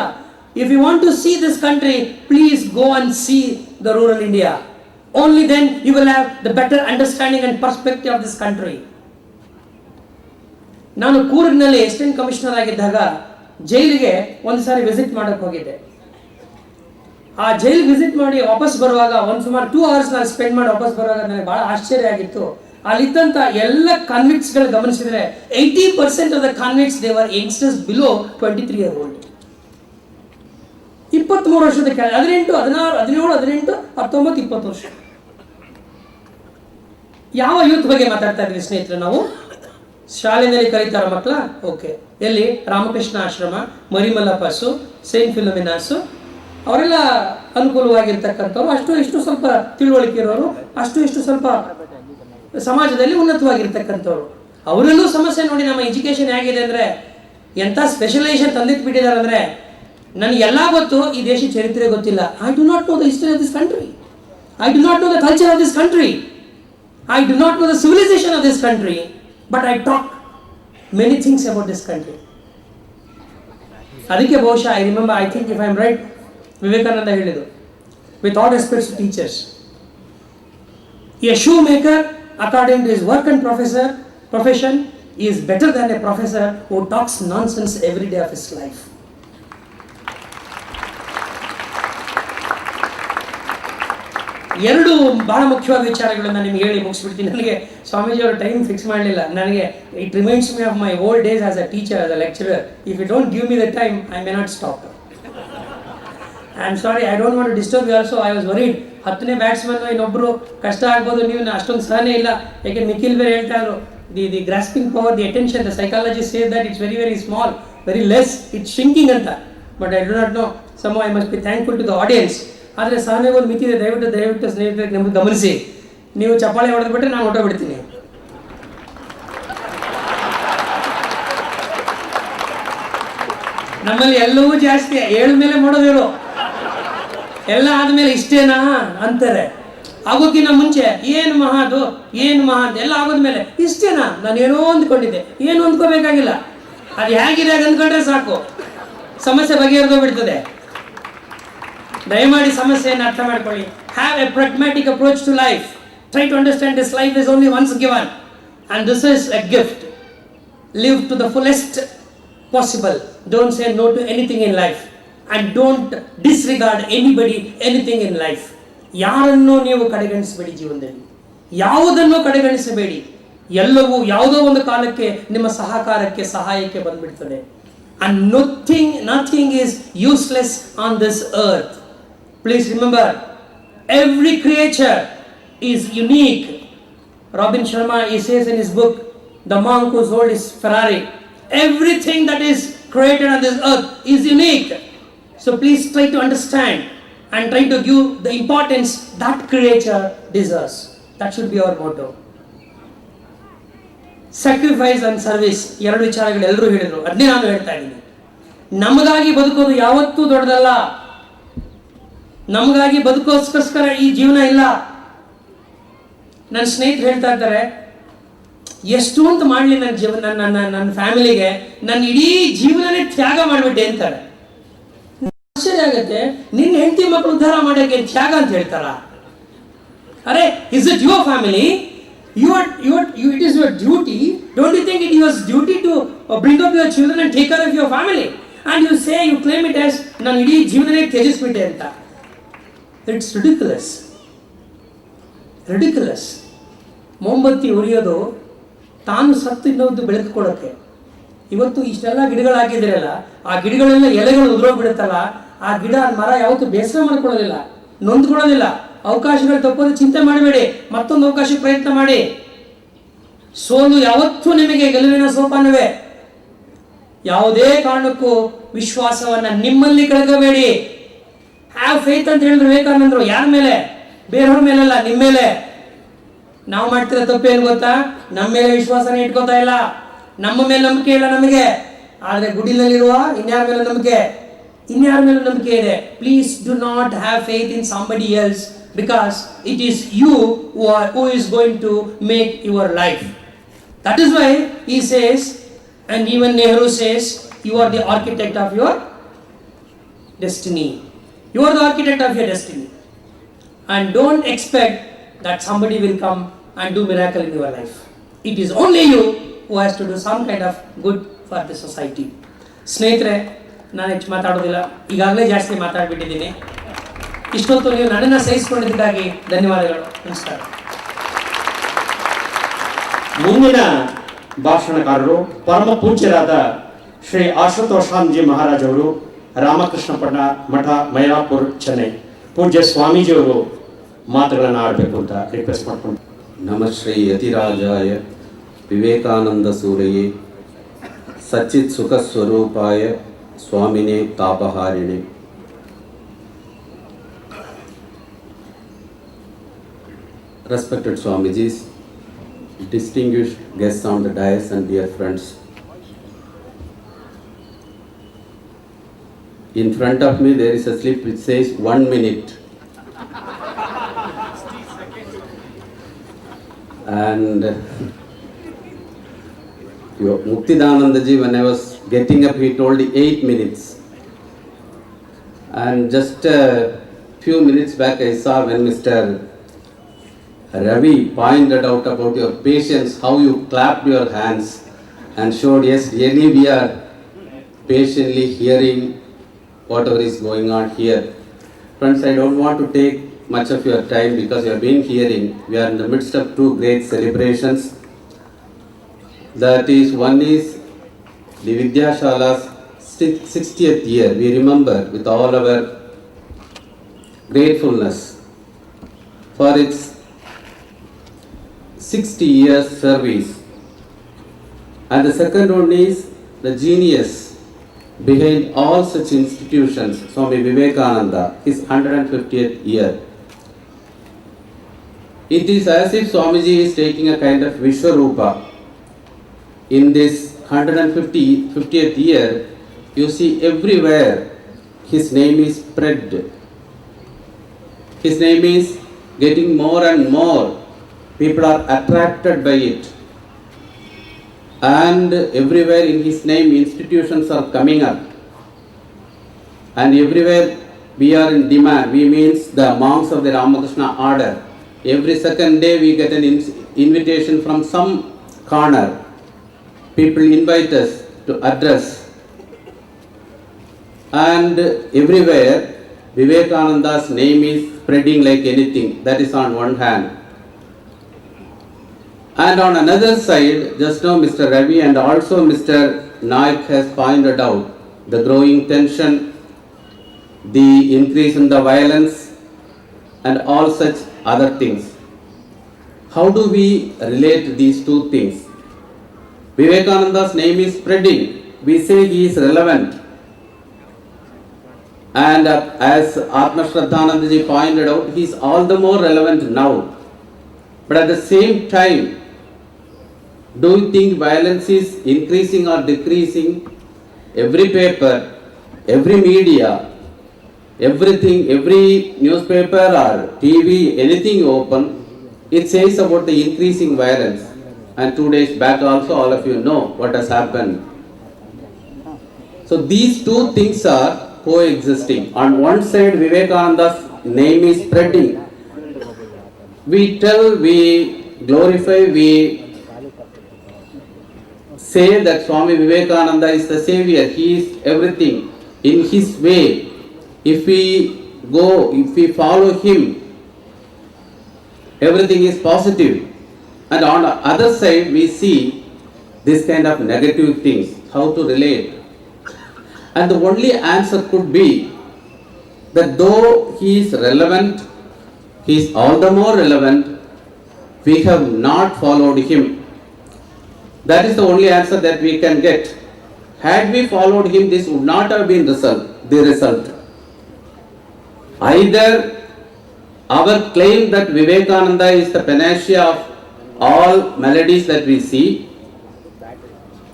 If you want to see this country, please go and see the rural India. Only then you will have the better understanding and perspective of this country. ನಾನು ಕೂರ್ಗ್ನಲ್ಲಿ ಅಸಿಸ್ಟೆಂಟ್ ಕಮಿಷನರ್ ಆಗಿದ್ದಾಗ ಜೈಲಿಗೆ ಒಂದು ಸಾರಿ ವಿಸಿಟ್ ಮಾಡಕ್ಕೆ ಹೋಗಿದ್ದೆ. ಆ ಜೈಲ್ ವಿಸಿಟ್ ಮಾಡಿ ವಾಪಸ್ ಬರುವಾಗ ಸುಮಾರು 2 hours ನಾನು ಸ್ಪೆಂಡ್ ಮಾಡಿ ವಾಪಸ್ ಬರುವಾಗ ನನಗೆ ಬಹಳ ಆಶ್ಚರ್ಯ ಆಗಿತ್ತು. ಅಲ್ಲಿದ್ದಂಥ ಎಲ್ಲ ಕಾನ್ವಿಕ್ಟ್ಸ್ಗಳು ಗಮನಿಸಿದ್ರೆ 80% of the convicts they were youngsters below 23 years old. 23 ವರ್ಷದ ಕೆಳಗೆ, 18, 16, 17, 18, 19, 20 ವರ್ಷ. ಯಾವ ಯೂತ್ ಬಗ್ಗೆ ಮಾತಾಡ್ತಾ ಇದ್ವಿ ಸ್ನೇಹಿತರೆ ನಾವು? ಶಾಲೆಯಲ್ಲಿ ಕರೀತಾರ ಮಕ್ಕಳ? ಓಕೆ. ಎಲ್ಲಿ? ರಾಮಕೃಷ್ಣ ಆಶ್ರಮ, ಮರಿಮಲ್ಲಪಾಸು, ಸೇಂಟ್ ಫಿಲೋಮಿನಾಸು, ಅವರೆಲ್ಲ ಅನುಕೂಲವಾಗಿರ್ತಕ್ಕಂಥವ್ರು, ಅಷ್ಟು ಇಷ್ಟು ಸ್ವಲ್ಪ ತಿಳುವಳಿಕೆ ಇರೋರು, ಅಷ್ಟು ಇಷ್ಟು ಸ್ವಲ್ಪ ಸಮಾಜದಲ್ಲಿ ಉನ್ನತವಾಗಿರ್ತಕ್ಕಂಥವ್ರು. ಅವರಲ್ಲೂ ಸಮಸ್ಯೆ ನೋಡಿ. ನಮ್ಮ ಎಜುಕೇಶನ್ ಹೇಗಿದೆ ಅಂದರೆ ಎಂಥ ಸ್ಪೆಷಲೈಸೇಷನ್ ತಂದಿಟ್ಬಿಟ್ಟಿದ್ದಾರೆ ಅಂದರೆ, ನನಗೆ ಎಲ್ಲ ಗೊತ್ತು, ಈ ದೇಶ ಚರಿತ್ರೆ ಗೊತ್ತಿಲ್ಲ. I do not know the history of this country, I do not know the culture of this country, I do not know the civilisation of this country, but I talk many things about this country. ಅದಕ್ಕೆ ಬಹುಶಃ I think if I am right, Vivekananda ಹೇಳಿದರು, with all respect to teachers, a shoe maker according to his work and profession is better than a professor who talks nonsense every day of his life. ಎರಡು ಬಹಳ ಮುಖ್ಯವಾದ ವಿಚಾರಗಳನ್ನು ನಿಮ್ಗೆ ಹೇಳಿ ಮುಗಿಸ್ಬಿಡ್ತೀನಿ. ನನಗೆ ಸ್ವಾಮೀಜಿಯವರು ಟೈಮ್ ಫಿಕ್ಸ್ ಮಾಡಲಿಲ್ಲ. ನನಗೆ it reminds me of my old days as a teacher, as a lecturer. If you don't give me the time, I may not stop. I am sorry, I don't want to disturb you also. I was worried. 10ನೇ ಬ್ಯಾಟ್ಸ್ಮನ್ ಇನ್ನೊಬ್ಬರು ಕಷ್ಟ ಆಗ್ಬೋದು, ನೀವು ಅಷ್ಟೊಂದು ಸಹನೆ ಇಲ್ಲ. ಯಾಕೆ ನಿಖಿಲ್ ಬೇರೆ ಹೇಳ್ತಾ ಇದ್ರು, the grasping power, the attention, the psychology says that it's very very small, very less, it's shrinking ಅಂತ. But I do not know, some I must be thankful to the audience. ಆದರೆ ಸಹನೆಗೆ ಒಂದು ಮಿತಿ ಇದೆ. ದಯವಿಟ್ಟು ಸ್ನೇಹಿತರಿಗೆ ನಮಗೆ ಗಮನಿಸಿ. ನೀವು ಚಪ್ಪಾಳೆ ಹೊಡೆದ್ಬಿಟ್ರೆ ನಾನು ಹೊಟ್ಟೋಗ್ಬಿಡ್ತೀನಿ. ನಮ್ಮಲ್ಲಿ ಎಲ್ಲವೂ ಜಾಸ್ತಿ 7 ಮೇಲೆ ಮಾಡೋದಿರು, ಎಲ್ಲ ಆದ್ಮೇಲೆ ಇಷ್ಟೇನಾ ಅಂತಾರೆ. ಆಗೋಕ್ಕಿಂತ ಮುಂಚೆ ಏನು ಮಹಾದು, ಏನು ಮಹಾ ಅಂತ ಎಲ್ಲ ಆಗೋದ್ಮೇಲೆ ಇಷ್ಟೇನಾ, ನಾನು ಏನೋ ಅಂದ್ಕೊಂಡಿದ್ದೆ. ಏನು ಅಂದ್ಕೋಬೇಕಾಗಿಲ್ಲ, ಅದು ಹೇಗಿದೆ ಅದು ಅಂದ್ಕೊಂಡ್ರೆ ಸಾಕು, ಸಮಸ್ಯೆ ಬಗೆಹರಿದೋಗ್ಬಿಡ್ತದೆ. ದಯಮಾಡಿ ಸಮಸ್ಯೆಯನ್ನು ಅರ್ಥ ಮಾಡ್ಕೊಳ್ಳಿ. Have a pragmatic approach to life. Try to understand this life is only once given and this is a gift. Live to the fullest possible. Don't say no to anything in life and don't disregard anybody, anything in life. ಯಾರನ್ನೂ ನೀವು ಕಡೆಗಣಿಸಬೇಡಿ. ಜೀವನದಲ್ಲಿ ಯಾವುದನ್ನು ಕಡೆಗಣಿಸಬೇಡಿ. ಎಲ್ಲವೂ ಯಾವುದೋ ಒಂದು ಕಾಲಕ್ಕೆ ನಿಮ್ಮ ಸಹಾಯಕ್ಕೆ ಬಂದ್ಬಿಡ್ತದೆ. and nothing is useless on this earth. Please remember, every creature is unique. Robin Sharma, he says in his book, The Monk Who Sold His Ferrari, everything that is created on this earth is unique. So please try to understand and try to give the importance that creature deserves. That should be our motto. Sacrifice and service, ಎರಡು ವಿಚಾರಗಳು ಎಲ್ಲರೂ ಹೇಳಿದ್ರು, ಅದನ್ನೇ ನಾನು ಹೇಳ್ತಾ ಇದ್ದೀನಿ. ನಮಗಾಗಿ ಬದುಕೋದು ಯಾವತ್ತೂ ದೊಡ್ಡದಲ್ಲ. ನಮಗಾಗಿ ಬದುಕೋಸ್ಕರ ಈ ಜೀವನ ಇಲ್ಲ. ನನ್ನ ಸ್ನೇಹಿತರು ಹೇಳ್ತಾ ಇದ್ದಾರೆ, ಎಷ್ಟು ಅಂತ ಮಾಡಲಿ ನನ್ನ ಜೀವನ, ನನ್ನ ಫ್ಯಾಮಿಲಿಗೆ ನನ್ನ ಇಡೀ ಜೀವನನೇ ತ್ಯಾಗ ಮಾಡಿಬಿಟ್ಟೆ ಅಂತಾರೆ. ಆಶ್ಚರ್ಯ ಆಗುತ್ತೆ, ನಿನ್ನ ಹೆಂಡತಿ ಮಕ್ಕಳು ಉದ್ಧಾರ ಮಾಡೋಕ್ಕೆ ತ್ಯಾಗ ಅಂತ ಹೇಳ್ತಾರ? ಅರೆ, is it your family? It is your duty. Don't you think it is your duty to bring up your children and take care of your family? And you say, you claim it as ನಾನು ಇಡೀ ಜೀವನನೇ ತ್ಯಜಿಸ್ಬಿಟ್ಟೆ ಅಂತ. It's ridiculous. ಮೊಂಬತ್ತಿ ಉರಿಯೋದು ತಾನು ಸತ್ತು ಇನ್ನೊಂದು ಬೆಳಕು ಕೊಡೋಕ್ಕೆ. ಇವತ್ತು ಇಷ್ಟೆಲ್ಲ ಗಿಡಗಳಾಗಿದ್ದೀರಲ್ಲ, ಆ ಗಿಡಗಳೆಲ್ಲ ಎಲೆಗಳು ಉದುರೋಗ್ಬಿಡುತ್ತಲ್ಲ, ಆ ಗಿಡ ಮರ ಯಾವತ್ತೂ ಬೇಸರ ಮಾಡ್ಕೊಳ್ಳೋದಿಲ್ಲ, ನೊಂದ್ಕೊಳ್ಳೋದಿಲ್ಲ. ಅವಕಾಶಗಳು ತಪ್ಪೋದು ಚಿಂತೆ ಮಾಡಬೇಡಿ, ಮತ್ತೊಂದು ಅವಕಾಶಕ್ಕೆ ಪ್ರಯತ್ನ ಮಾಡಿ. ಸೋಲು ಯಾವತ್ತೂ ನಿಮಗೆ ಗೆಲುವಿನ ಸೋಪಾನವೇ. ಯಾವುದೇ ಕಾರಣಕ್ಕೂ ವಿಶ್ವಾಸವನ್ನ ನಿಮ್ಮಲ್ಲಿ ಕಳ್ಕೋಬೇಡಿ. ಹ್ಯಾವ್ ಫೇತ್ ಅಂತ ಹೇಳಿದ್ರು ವಿವೇಕಾನಂದರು. ಯಾರ ಮೇಲೆ? ಬೇರೆಯವ್ರ ಮೇಲಲ್ಲ, ನಿಮ್ಮ ಮೇಲೆ. ನಾವು ಮಾಡ್ತಿರೋ ತಪ್ಪೇನು ಗೊತ್ತಾ? ನಮ್ಮ ಮೇಲೆ ವಿಶ್ವಾಸನ ಇಟ್ಕೋತಾ ಇಲ್ಲ, ನಮ್ಮ ಮೇಲೆ ನಂಬಿಕೆ ಇಲ್ಲ ನಮಗೆ. ಆದ್ರೆ ಗುಡಿನಲ್ಲಿರುವ ಇನ್ಯಾರ ಮೇಲೆ ನಂಬಿಕೆ ಇದೆ? Please do not have faith in somebody else, because it is you who is going to make your life. That is why he says, and even Nehru says, you are the architect of your destiny. You are the architect of your destiny. And don't expect that somebody will come and do miracle in your life. It is only you who has to do some kind of good for the society. ಸ್ನೇಹಿತರೆ, ನಾನು ಹೆಚ್ಚು ಮಾತಾಡೋದಿಲ್ಲ, ಈಗಾಗಲೇ ಜಾಸ್ತಿ ಮಾತಾಡ್ಬಿಟ್ಟಿದ್ದೀನಿ. ಇಷ್ಟೊತ್ತು ನೀವು ನನ್ನನ್ನು ಸಹಿಸಿಕೊಂಡಿದ್ದಕ್ಕಾಗಿ ಧನ್ಯವಾದಗಳು. ನಮಸ್ಕಾರ. ಮುಂದಿನ ಭಾಷಣಕಾರರು ಪರಮ ಪೂಜ್ಯರಾದ ಶ್ರೀ ಆಶುತೋಷಾಂಜಿ ಮಹಾರಾಜ್ ಅವರು, ರಾಮಕೃಷ್ಣ ಮಠ, ಮೈಲಾಪುರ್, ಚೆನ್ನೈ. ಪೂಜ್ಯ ಸ್ವಾಮೀಜಿಯವರು ಮಾತುಗಳನ್ನು ಆಡಬೇಕು ಅಂತ ರಿಕ್ವೆಸ್ಟ್ ಮಾಡ್ಕೊಂಡು. ನಮಃ ಶ್ರೀ ಯತಿರಾಜಾಯ ವಿವೇಕಾನಂದ ಸೂರಯೇ ಸಚ್ಚಿತ್ ಸುಖ ಸ್ವರೂಪಾಯ ಸ್ವಾಮಿನೇ ತಾಪಹಾರಿಣೆ. Respected Swamijis, distinguished guests on the dais and dear friends. In front of me there is a slip which says 1 minute. And Muktidanandaji, when I was getting up, he told 8 minutes. And just a few minutes back I saw when Mr. Ravi pointed out about your patience, how you clapped your hands and showed, yes, really we are patiently hearing whatever is going on here. Friends, I don't want to take much of your time because you have been hearing. We are in the midst of two great celebrations. That is, one is the Vidyashala's 60th year. We remember with all our gratefulness for its 60 years service. And the second one is the genius behind all such institutions, Swami Vivekananda, his 150th year. It is as if Swamiji is taking a kind of Vishwarupa. In this 150th year, you see everywhere his name is spread. His name is getting more and more. People are attracted by it. And everywhere in his name, institutions are coming up. And everywhere we are in demand. We means the monks of the Ramakrishna order. Every second day we get an invitation from some corner. People invite us to address. And everywhere Vivekananda's name is spreading like anything. That is on one hand. And on another side, just now Mr. Ravi and also Mr. Naik has pointed out the growing tension, the increase in the violence and all such other things. How do we relate these two things? Vivekananda's name is spreading. We say he is relevant. And as Atma Shraddhanandaji pointed out, he is all the more relevant now. But at the same time, do you think violence is increasing or decreasing? Every paper, every media, everything, every newspaper or TV, anything you open, it says about the increasing violence. And 2 days back also all of you know what has happened. So these two things are coexisting. On one side, Vivekananda's name is spreading. We tell, we glorify, we say that Swami Vivekananda is the savior. He is everything in his way. If we follow him, everything is positive. And on the other side, we see this kind of negative things. How to relate? And the only answer could be that though he is relevant, he is all the more relevant, we have not followed him. That is the only answer that we can get. Had we followed him, this would not have been the result. Either our claim that Vivekananda is the panacea of all melodies that we see,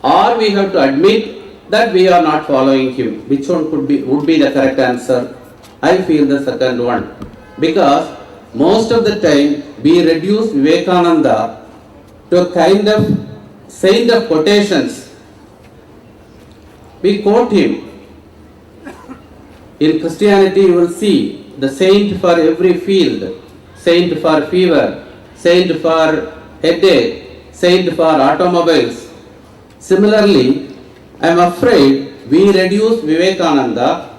or we have to admit that we are not following him. Which one would be the correct answer? I feel the second one, because most of the time we reduce Vivekananda to a kind of saint of quotations. We quote him. In Christianity you will see the saint for every field, saint for fever, saint for headache, saint for automobiles. Similarly, I am afraid we reduce Vivekananda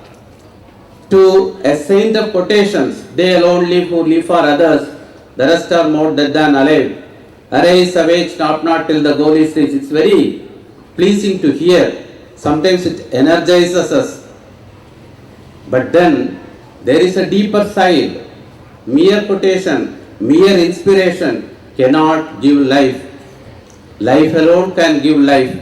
to a saint of quotations. They alone live who live for others, the rest are more dead than alive. Arise, awake, stop not till the goal is reached. It's very pleasing to hear. Sometimes it energizes us. But then there is a deeper side. Mere quotation, mere inspiration cannot give life. Life alone can give life.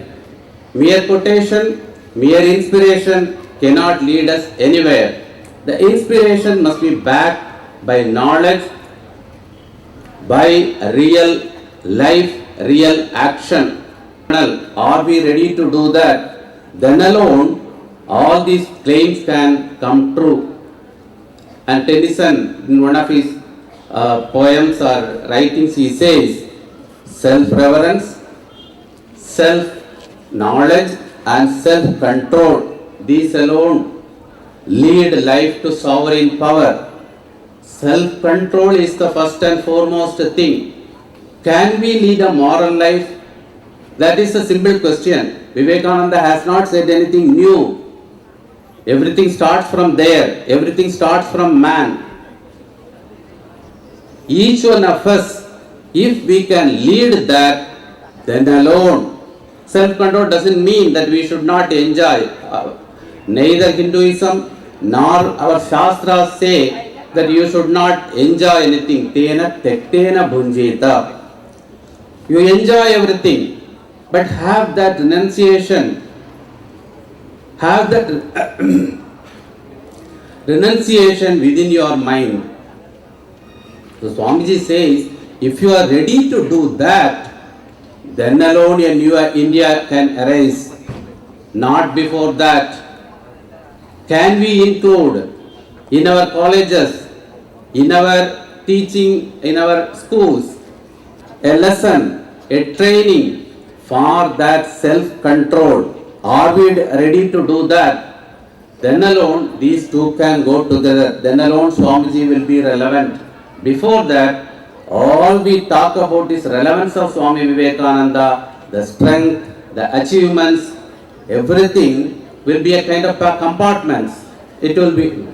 Mere quotation, mere inspiration cannot lead us anywhere. The inspiration must be backed by knowledge, by real life, real action. Are we ready to do that? Then alone all these claims can come true. And Tennyson, in one of his poems or writings, he says, self-reverence, self-knowledge and self-control, these alone lead life to sovereign power. Self-control is the first and foremost thing. Can we lead a moral life? That is a simple question. Vivekananda has not said anything new. Everything starts from there. Everything starts from man. Each one of us, if we can lead that, then alone. Self-control doesn't mean that we should not enjoy. Neither Hinduism nor our Shastras say that you should not enjoy anything. Tena tektena bhunjita. You enjoy everything, but have that renunciation. Have that renunciation within your mind. So Swamiji says, if you are ready to do that, then alone India can arise. Not before that. Can we include in our colleges, in our teaching, in our schools, a lesson, a training for that self-control? Are we ready to do that? Then alone these two can go together. Then alone Swamiji will be relevant. Before that, all we talk about is relevance of Swami Vivekananda, the strength, the achievements, everything will be a kind of compartments. It will be,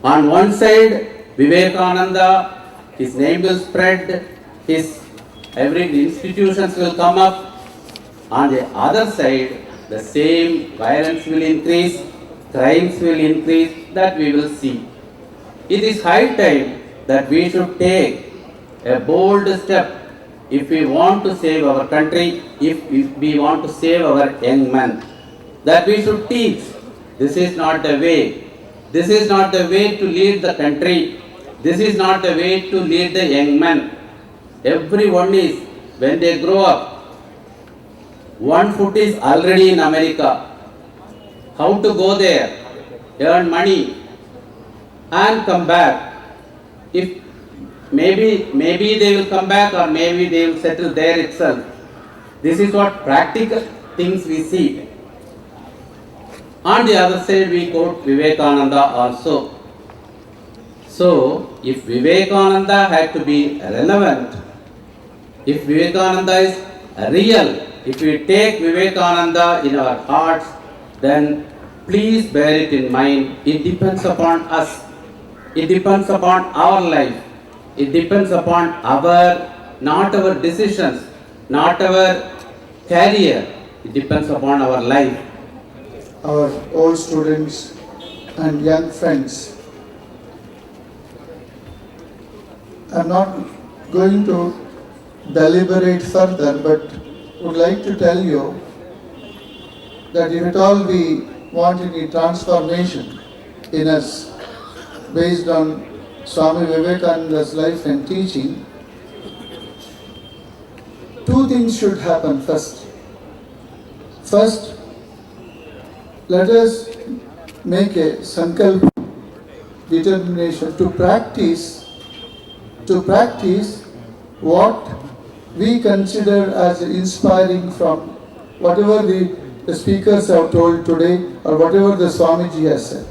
on one side, Vivekananda, his name will spread, every institutions will come up. On the other side, the same violence will increase, crimes will increase, that we will see. It is high time that we should take a bold step if we want to save our country, if we want to save our young men. That we should teach. This is not the way. This is not the way to lead the country. This is not the way to lead the young men. Everyone is, when they grow up, one foot is already in America. How to go there, earn money and come back? If maybe they will come back, or maybe they will settle there itself. This is what practical things we see. On the other side, we quote Vivekananda also. So, if Vivekananda had to be relevant, if Vivekananda is real, if we take Vivekananda in our hearts, then please bear it in mind. It depends upon us. It depends upon our life. It depends upon not our decisions, not our career. It depends upon our life. Our old students and young friends, I'm not going to deliberate further, but would like to tell you that if at all we want any transformation in us based on Swami Vivekananda's life and teaching, two things should happen first. First, let us make a sankalpa, determination to practice what we consider as inspiring from whatever the speakers have told today or whatever the Swamiji has said.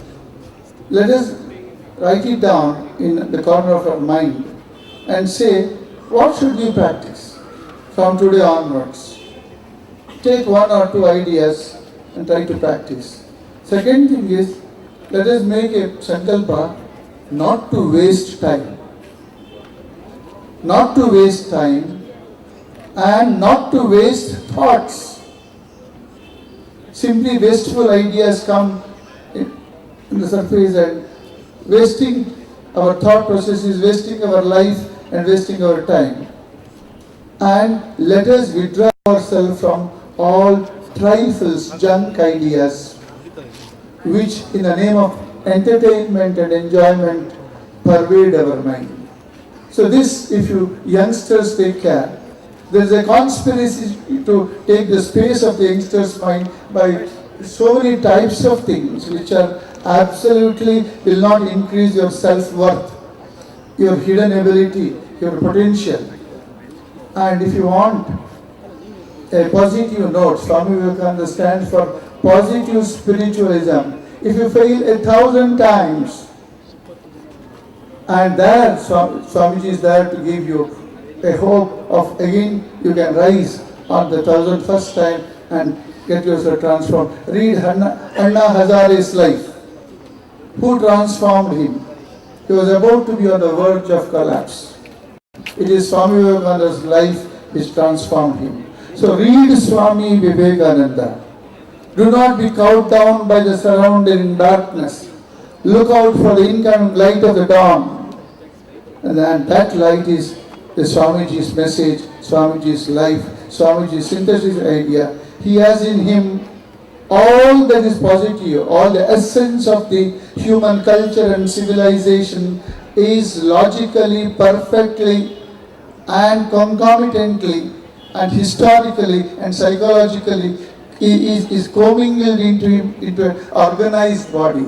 Let us write it down in the corner of our mind and say, what should we practice from today onwards? Take one or two ideas and try to practice. Second thing is, let us make a sankalpa not to waste time. Not to waste time and not to waste thoughts. Simply wasteful ideas come in the surface, and wasting our thought process is wasting our life and wasting our time. And let us withdraw ourselves from all trifles, junk ideas, which in the name of entertainment and enjoyment pervade our mind. So this, if you youngsters take care, there is a conspiracy to take the space of the youngsters' mind by so many types of things which are absolutely will not increase your self-worth, your hidden ability, your potential. And if you want a positive note, Swami Vivekananda stands for positive spiritualism. If you fail 1,000 times, and there Swamiji is there to give you a hope of again you can rise on the 1,001st time and get yourself transformed. Read Anna Hazare's life. Who transformed him? He was about to be on the verge of collapse. It is Swami Vivekananda's life which transformed him. So read Swami Vivekananda. Do not be cowed down by the surrounding darkness. Look out for the incoming light of the dawn. And that light is the Swamiji's message, Swamiji's life, Swamiji's synthesis idea. He has in him all that is positive, all the essence of the human culture and civilization is logically, perfectly and concomitantly and historically and psychologically is commingled into an organized body.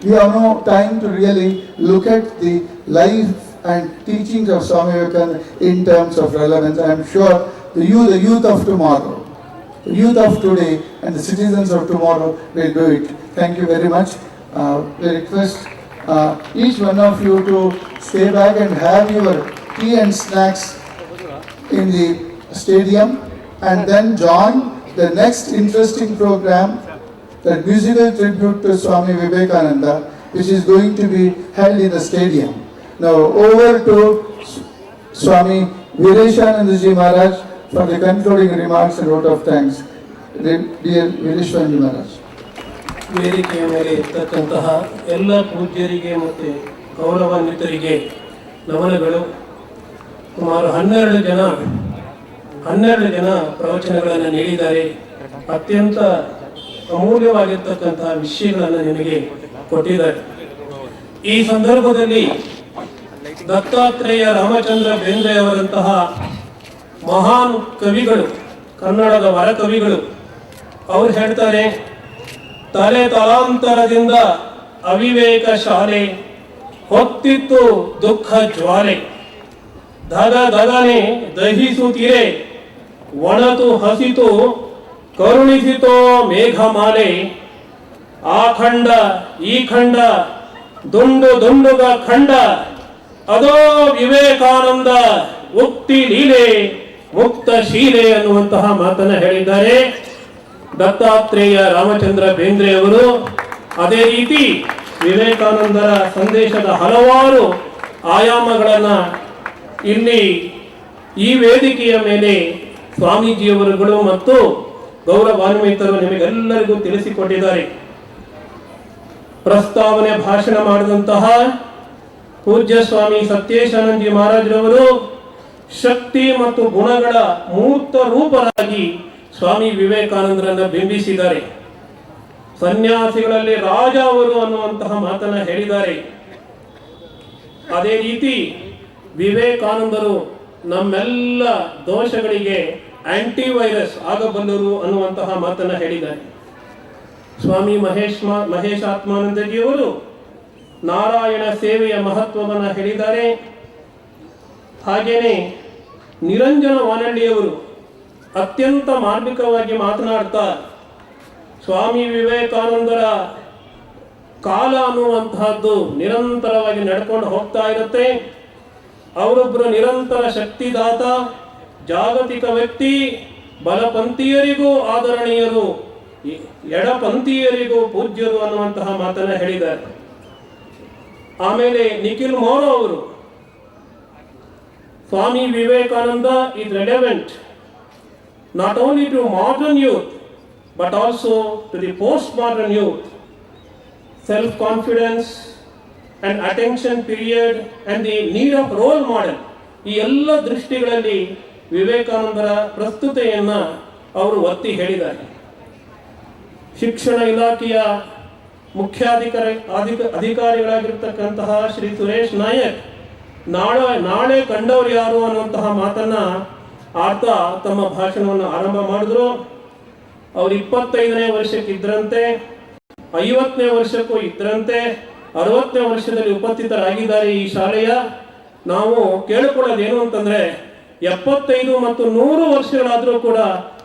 We have no time to really look at the life and teachings of Swami Vivekananda in terms of relevance. I am sure the youth of tomorrow, the youth of today and the citizens of tomorrow will do it. Thank you very much. We request each one of you to stay back and have your tea and snacks in the stadium and then join the next interesting program, the musical tribute to Swami Vivekananda, which is going to be held in the stadium. Now over to Swami Vireshanandaji Maharaj for the concluding remarks and vote of thanks. Dear Vireshanandaji Maharaj. ವೇದಿಕೆಯ ಮೇಲೆ ಇರ್ತಕ್ಕಂತಹ ಎಲ್ಲ ಪೂಜ್ಯರಿಗೆ ಮತ್ತು ಗೌರವಾನ್ವಿತರಿಗೆ ನಮನಗಳು. ಸುಮಾರು 12 ಜನ ಪ್ರವಚನಗಳನ್ನು ನೀಡಿದ್ದಾರೆ. ಅತ್ಯಂತ ಅಮೂಲ್ಯವಾಗಿರ್ತಕ್ಕಂತಹ ವಿಷಯಗಳನ್ನು ನಿಮಗೆ ಕೊಟ್ಟಿದ್ದಾರೆ. ಈ ಸಂದರ್ಭದಲ್ಲಿ ದತ್ತಾತ್ರೇಯ ರಾಮಚಂದ್ರ ಬೇಂದ್ರೆ ಅವರಂತಹ ಮಹಾನ್ ಕವಿಗಳು, ಕನ್ನಡದ ವರಕವಿಗಳು, ಅವರು ಹೇಳ್ತಾರೆ, ತಲೆ ತಲಾಂತರದಿಂದ ಅವಿವೇಕ ಶಾಲೆ ಹೊತ್ತಿತ್ತು ದುಃಖ ಜ್ವಾಲೆ, ದಗನೆ ದಹಿಸುತ್ತಿರೆ ಒಣತು ಹಸಿತು ಕರುಣಿಸಿತೋ ಮೇಘಮಾಲೆ, ಆ ಖಂಡ ಈ ಖಂಡ ದುಂಡುಗ ಖಂಡ, ಅದೋ ವಿವೇಕಾನಂದ ಉಕ್ತಿ ಲೀಲೆ ಮುಕ್ತ ಶೀಲೆ ಅನ್ನುವಂತಹ ಮಾತನ್ನು ಹೇಳಿದ್ದಾರೆ ದತ್ತಾತ್ರೇಯ ರಾಮಚಂದ್ರ ಬೇಂದ್ರೆ ಅವರು. ಅದೇ ರೀತಿ ವಿವೇಕಾನಂದರ ಸಂದೇಶದ ಹಲವಾರು ಆಯಾಮಗಳನ್ನು ಇಲ್ಲಿ ಈ ವೇದಿಕೆಯ ಮೇಲೆ ಸ್ವಾಮೀಜಿಯವರುಗಳು ಮತ್ತು ಗೌರವಾನ್ವಿತರು ನಿಮಗೆಲ್ಲರಿಗೂ ತಿಳಿಸಿಕೊಟ್ಟಿದ್ದಾರೆ. ಪ್ರಸ್ತಾವನೆ ಭಾಷಣ ಮಾಡಿದಂತಹ ಪೂಜ್ಯ ಸ್ವಾಮಿ ಸತ್ಯೇಶಾನಂದಜಿ ಮಹಾರಾಜರವರು ಶಕ್ತಿ ಮತ್ತು ಗುಣಗಳ ಮೂರ್ತ ರೂಪರಾಗಿ ಸ್ವಾಮಿ ವಿವೇಕಾನಂದರನ್ನ ಬಿಂಬಿಸಿದ್ದಾರೆ. ಸನ್ಯಾಸಿಗಳಲ್ಲಿ ರಾಜ ಅವರು ಅನ್ನುವಂತಹ ಮಾತನ್ನ ಹೇಳಿದ್ದಾರೆ. ಅದೇ ರೀತಿ ವಿವೇಕಾನಂದರು ನಮ್ಮೆಲ್ಲ ದೋಷಗಳಿಗೆ ಆಂಟಿವೈರಸ್ ಆಗಬಲ್ಲರು ಅನ್ನುವಂತಹ ಮಾತನ್ನು ಹೇಳಿದ್ದಾರೆ. ಸ್ವಾಮಿ ಮಹೇಶಾತ್ಮಾನಂದಜಿಯವರು ನಾರಾಯಣ ಸೇವೆಯ ಮಹತ್ವವನ್ನು ಹೇಳಿದ್ದಾರೆ. ಹಾಗೆಯೇ ನಿರಂಜನ ವಾನಳ್ಳಿಯವರು ಅತ್ಯಂತ ಮಾರ್ಮಿಕವಾಗಿ ಮಾತನಾಡ್ತಾ ಸ್ವಾಮಿ ವಿವೇಕಾನಂದರ ಕಾಲ ಅನ್ನುವಂತಹದ್ದು ನಿರಂತರವಾಗಿ ನಡ್ಕೊಂಡು ಹೋಗ್ತಾ ಇರುತ್ತೆ. ಅವರೊಬ್ಬರು ನಿರಂತರ ಶಕ್ತಿದಾತ, ಜಾಗತಿಕ ವ್ಯಕ್ತಿ, ಬಲಪಂಥೀಯರಿಗೂ ಆದರಣೀಯರು, ಎಡಪಂಥೀಯರಿಗೂ ಪೂಜ್ಯರು ಅನ್ನುವಂತಹ ಮಾತನ್ನ ಹೇಳಿದ್ದಾರೆ. ಆಮೇಲೆ ನಿಖಿಲ್ ಮೋರೋ ಅವರು Swami Vivekananda is relevant not only to modern youth but also to the postmodern youth. Self-confidence and attention period and the need of role model, ಈ ಎಲ್ಲ ದೃಷ್ಟಿಗಳಲ್ಲಿ ವಿವೇಕಾನಂದರ ಪ್ರಸ್ತುತೆಯನ್ನ ಅವರು ಒತ್ತಿ ಹೇಳಿದ್ದಾರೆ. ಶಿಕ್ಷಣ ಇಲಾಖೆಯ ಅಧಿಕಾರಿಗಳಾಗಿರ್ತಕ್ಕಂತಹ ಶ್ರೀ ಸುರೇಶ್ ನಾಯಕ್ ನಾಳೆ ಕಂಡವರು ಯಾರು ಅನ್ನುವಂತಹ ಮಾತನ್ನ ಆಡ್ತಾ ತಮ್ಮ ಭಾಷಣವನ್ನು ಆರಂಭ ಮಾಡಿದ್ರು. ಅವರು 25ನೇ ವರ್ಷಕ್ಕೆ ಇದ್ರಂತೆ, 50ನೇ ವರ್ಷಕ್ಕೂ ಇದ್ರಂತೆ, 60ನೇ ವರ್ಷದಲ್ಲಿ ಉಪಸ್ಥಿತರಾಗಿದ್ದಾರೆ ಈ ಶಾಲೆಯ. ನಾವು ಕೇಳಿಕೊಳ್ಳೋದೇನು ಅಂತಂದ್ರೆ 75 ಮತ್ತು 100 ವರ್ಷಗಳಾದರೂ ಕೂಡ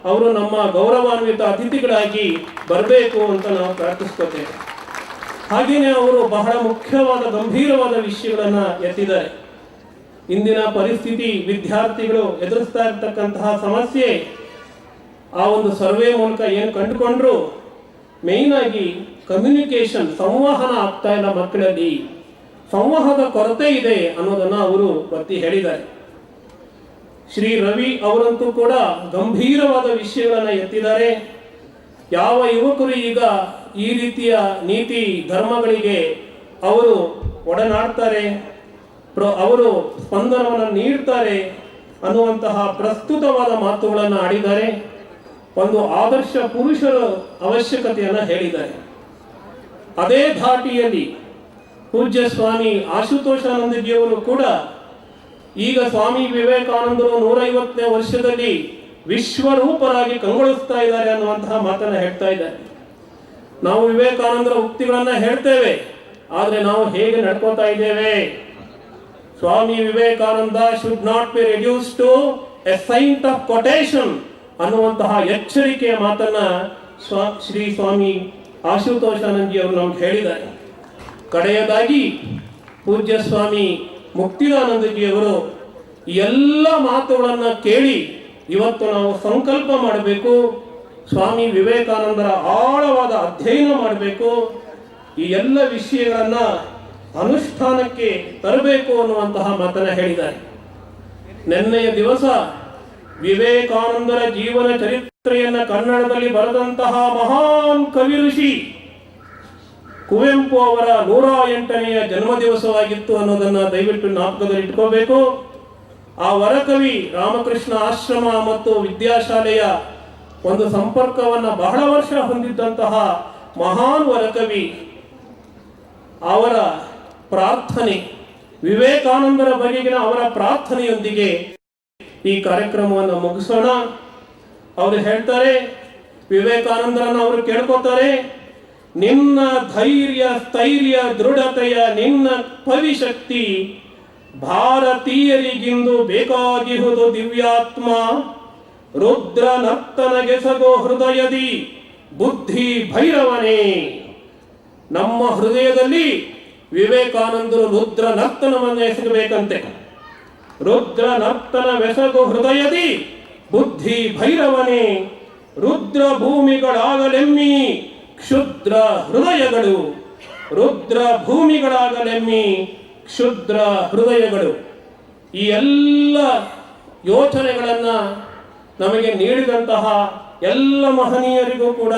ಅವರು ನಮ್ಮ ಗೌರವಾನ್ವಿತ ಅತಿಥಿಗಳಾಗಿ ಬರಬೇಕು ಅಂತ ನಾವು ಪ್ರಾರ್ಥಿಸ್ಕೊತೇವೆ. ಹಾಗೆಯೇ ಅವರು ಬಹಳ ಮುಖ್ಯವಾದ ಗಂಭೀರವಾದ ವಿಷಯಗಳನ್ನ ಎತ್ತಿದ್ದಾರೆ. ಇಂದಿನ ಪರಿಸ್ಥಿತಿ, ವಿದ್ಯಾರ್ಥಿಗಳು ಎದುರಿಸ್ತಾ ಇರ್ತಕ್ಕಂತಹ ಸಮಸ್ಯೆ, ಆ ಒಂದು ಸರ್ವೆ ಮೂಲಕ ಏನು ಕಂಡುಕೊಂಡ್ರು, ಮೇನ್ ಆಗಿ ಕಮ್ಯುನಿಕೇಶನ್, ಸಂವಹನ ಆಗ್ತಾ ಇಲ್ಲ ಮಕ್ಕಳಲ್ಲಿ, ಸಂವಹನದ ಕೊರತೆ ಇದೆ ಅನ್ನೋದನ್ನ ಅವರು ಒತ್ತಿ ಹೇಳಿದ್ದಾರೆ. ಶ್ರೀ ರವಿ ಅವರಂತೂ ಕೂಡ ಗಂಭೀರವಾದ ವಿಷಯಗಳನ್ನ ಎತ್ತಿದ್ದಾರೆ. ಯಾವ ಯುವಕರು ಈಗ ಈ ರೀತಿಯ ನೀತಿ ಧರ್ಮಗಳಿಗೆ ಅವರು ಒಡನಾಡ್ತಾರೆ, ಅವರು ಸ್ಪಂದನವನ್ನು ನೀಡ್ತಾರೆ ಅನ್ನುವಂತಹ ಪ್ರಸ್ತುತವಾದ ಮಾತುಗಳನ್ನು ಆಡಿದ್ದಾರೆ. ಒಂದು ಆದರ್ಶ ಪುರುಷರ ಅವಶ್ಯಕತೆಯನ್ನು ಹೇಳಿದ್ದಾರೆ. ಅದೇ ಧಾಟಿಯಲ್ಲಿ ಪೂಜ್ಯ ಸ್ವಾಮಿ ಆಶುತೋಷಾನಂದಜಿಯವರು ಕೂಡ ಈಗ ಸ್ವಾಮಿ ವಿವೇಕಾನಂದರು 150ನೇ ವರ್ಷದಲ್ಲಿ ವಿಶ್ವರೂಪರಾಗಿ ಕಂಗೊಳಿಸ್ತಾ ಇದ್ದಾರೆ ಅನ್ನುವಂತಹ ಮಾತನ್ನ ಹೇಳ್ತಾ ಇದ್ದಾರೆ. ನಾವು ವಿವೇಕಾನಂದರ ಉಕ್ತಿಗಳನ್ನ ಹೇಳ್ತೇವೆ, ಆದ್ರೆ ನಾವು ಹೇಗೆ ನಡ್ಕೋತಾ ಇದ್ದೇವೆ? Swami Vivekananda should not be reduce to a saint of quotation ಅನ್ನುವಂತಹ ಎಚ್ಚರಿಕೆಯ ಮಾತನ್ನ ಶ್ರೀ ಸ್ವಾಮಿ ಆಶುತೋಷಾನಂದಜಿ ಅವರು ನಮ್ಗೆ ಹೇಳಿದ್ದಾರೆ. ಕಡೆಯದಾಗಿ ಪೂಜ್ಯ ಸ್ವಾಮಿ ಮುಕ್ತಿದಾನಂದಜಿಯವರು ಎಲ್ಲ ಮಾತುಗಳನ್ನ ಕೇಳಿ ಇವತ್ತು ನಾವು ಸಂಕಲ್ಪ ಮಾಡಬೇಕು, ಸ್ವಾಮಿ ವಿವೇಕಾನಂದರ ಆಳವಾದ ಅಧ್ಯಯನ ಮಾಡಬೇಕು, ಈ ಎಲ್ಲ ವಿಷಯಗಳನ್ನ ಅನುಷ್ಠಾನಕ್ಕೆ ತರಬೇಕು ಅನ್ನುವಂತಹ ಮಾತನ್ನ ಹೇಳಿದ್ದಾರೆ. ನಿನ್ನೆಯ ದಿವಸ ವಿವೇಕಾನಂದರ ಜೀವನ ಚರಿತ್ರೆಯನ್ನ ಕನ್ನಡದಲ್ಲಿ ಬರೆದಂತಹ ಮಹಾನ್ ಕವಿ ಋಷಿ ಕುವೆಂಪು ಅವರ 108ನೆಯ ಜನ್ಮ ದಿವಸವಾಗಿತ್ತು ಅನ್ನೋದನ್ನ ದಯವಿಟ್ಟು ಜ್ಞಾಪಕದಲ್ಲಿ ಇಟ್ಕೋಬೇಕು. ಆ ವರಕವಿ ರಾಮಕೃಷ್ಣ ಆಶ್ರಮ ಮತ್ತು ವಿದ್ಯಾಶಾಲೆಯ ಒಂದು ಸಂಪರ್ಕವನ್ನ ಬಹಳ ವರ್ಷ ಹೊಂದಿದ್ದಂತಹ ಮಹಾನ್ ವರಕವಿ, ಅವರ ಪ್ರಾರ್ಥನೆ, ವಿವೇಕಾನಂದರ ಬಗೆಗಿನ ಅವರ ಪ್ರಾರ್ಥನೆಯೊಂದಿಗೆ ಈ ಕಾರ್ಯಕ್ರಮವನ್ನು ಮುಗಿಸೋಣ. ಅವರು ಹೇಳ್ತಾರೆ, ವಿವೇಕಾನಂದರನ್ನು ಅವರು ಕೇಳ್ಕೊತಾರೆ, ನಿನ್ನ ಧೈರ್ಯ, ಸ್ಥೈರ್ಯ, ದೃಢತೆಯ, ನಿನ್ನ ಪವಿಶಕ್ತಿ ಭಾರತೀಯರಿಗಿಂದು ಬೇಕಾಗಿಹುದು ದಿವ್ಯಾತ್ಮ. ರುದ್ರ ನರ್ತನಗೆಸಗೋ ಹೃದಯದಿ ಬುದ್ಧಿ ಭೈರವನೇ. ನಮ್ಮ ಹೃದಯದಲ್ಲಿ ವಿವೇಕಾನಂದರು ರುದ್ರ ನರ್ತನವನ್ನು ಎಸಗಬೇಕಂತೆ. ರುದ್ರ ನರ್ತನವೆಸಗೋ ಹೃದಯದಿ ಬುದ್ಧಿ ಭೈರವನೇ. ರುದ್ರ ಭೂಮಿಗಳಾಗಲೆಮ್ಮಿ ಕ್ಷುದ್ರ ಹೃದಯಗಳು. ರುದ್ರ ಭೂಮಿಗಳಾಗಲೆಮ್ಮಿ ಕ್ಷುದ್ರ ಹೃದಯಗಳು. ಈ ಎಲ್ಲ ಯೋಚನೆಗಳನ್ನ ನಮಗೆ ನೀಡಿದಂತಹ ಎಲ್ಲ ಮಹನೀಯರಿಗೂ ಕೂಡ,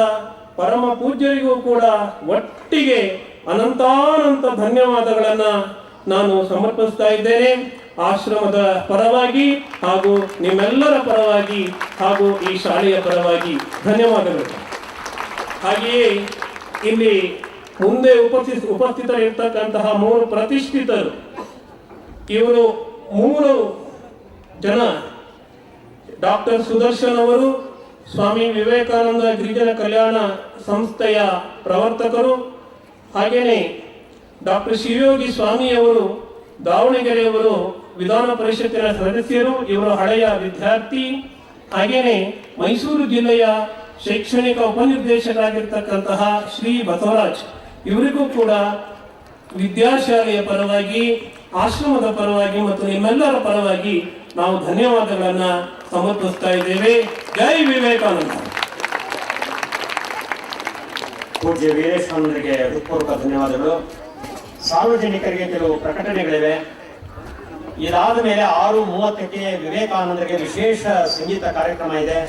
ಪರಮ ಪೂಜ್ಯರಿಗೂ ಕೂಡ ಒಟ್ಟಿಗೆ ಅನಂತಾನಂತ ಧನ್ಯವಾದಗಳನ್ನ ನಾನು ಸಮರ್ಪಿಸ್ತಾ ಇದ್ದೇನೆ. ಆಶ್ರಮದ ಪರವಾಗಿ ಹಾಗೂ ನಿಮ್ಮೆಲ್ಲರ ಪರವಾಗಿ ಹಾಗೂ ಈ ಶಾಲೆಯ ಪರವಾಗಿ ಧನ್ಯವಾದಗಳು. ಹಾಗೆಯೇ ಇಲ್ಲಿ ಮುಂದೆ ಉಪಸ್ಥಿತರಿರ್ತಕ್ಕಂತಹ 3 ಪ್ರತಿಷ್ಠಿತರು, ಇವರು 3 ಜನ. ಡಾಕ್ಟರ್ ಸುದರ್ಶನ್ ಅವರು ಸ್ವಾಮಿ ವಿವೇಕಾನಂದ ಗಿರಿಜನ ಕಲ್ಯಾಣ ಸಂಸ್ಥೆಯ ಪ್ರವರ್ತಕರು, ಹಾಗೆಯೇ ಡಾಕ್ಟರ್ ಶಿವಯೋಗಿ ಸ್ವಾಮಿಯವರು ದಾವಣಗೆರೆಯವರು ವಿಧಾನ ಪರಿಷತ್ತಿನ ಸದಸ್ಯರು, ಇವರು ಹಳೆಯ ವಿದ್ಯಾರ್ಥಿ. ಹಾಗೆಯೇ ಮೈಸೂರು ಜಿಲ್ಲೆಯ ಶೈಕ್ಷಣಿಕ ಉಪನಿರ್ದೇಶಕರಾಗಿರ್ತಕ್ಕಂತಹ ಶ್ರೀ ಬಸವರಾಜ್, ಇವರಿಗೂ ಕೂಡ ವಿದ್ಯಾಶಾಲೆಯ ಪರವಾಗಿ, ಆಶ್ರಮದ ಪರವಾಗಿ ಮತ್ತು ನಿಮ್ಮೆಲ್ಲರ ಪರವಾಗಿ ನಾವು ಧನ್ಯವಾದಗಳನ್ನು ಸಮರ್ಪಿಸ್ತಾ ಇದ್ದೇವೆ. ಜೈ ವಿವೇಕಾನಂದ. ಪೂಜ್ಯ ವೀರೇಶಾನಂದರಿಗೆ ಹೃತ್ಪೂರ್ವಕ ಧನ್ಯವಾದಗಳು. ಸಾರ್ವಜನಿಕರಿಗೆ ಕೆಲವು ಪ್ರಕಟಣೆಗಳಿವೆ. ಇದಾದ ಮೇಲೆ 6:30ಕ್ಕೆ ವಿವೇಕಾನಂದರಿಗೆ ವಿಶೇಷ ಸಂಗೀತ ಕಾರ್ಯಕ್ರಮ ಇದೆ.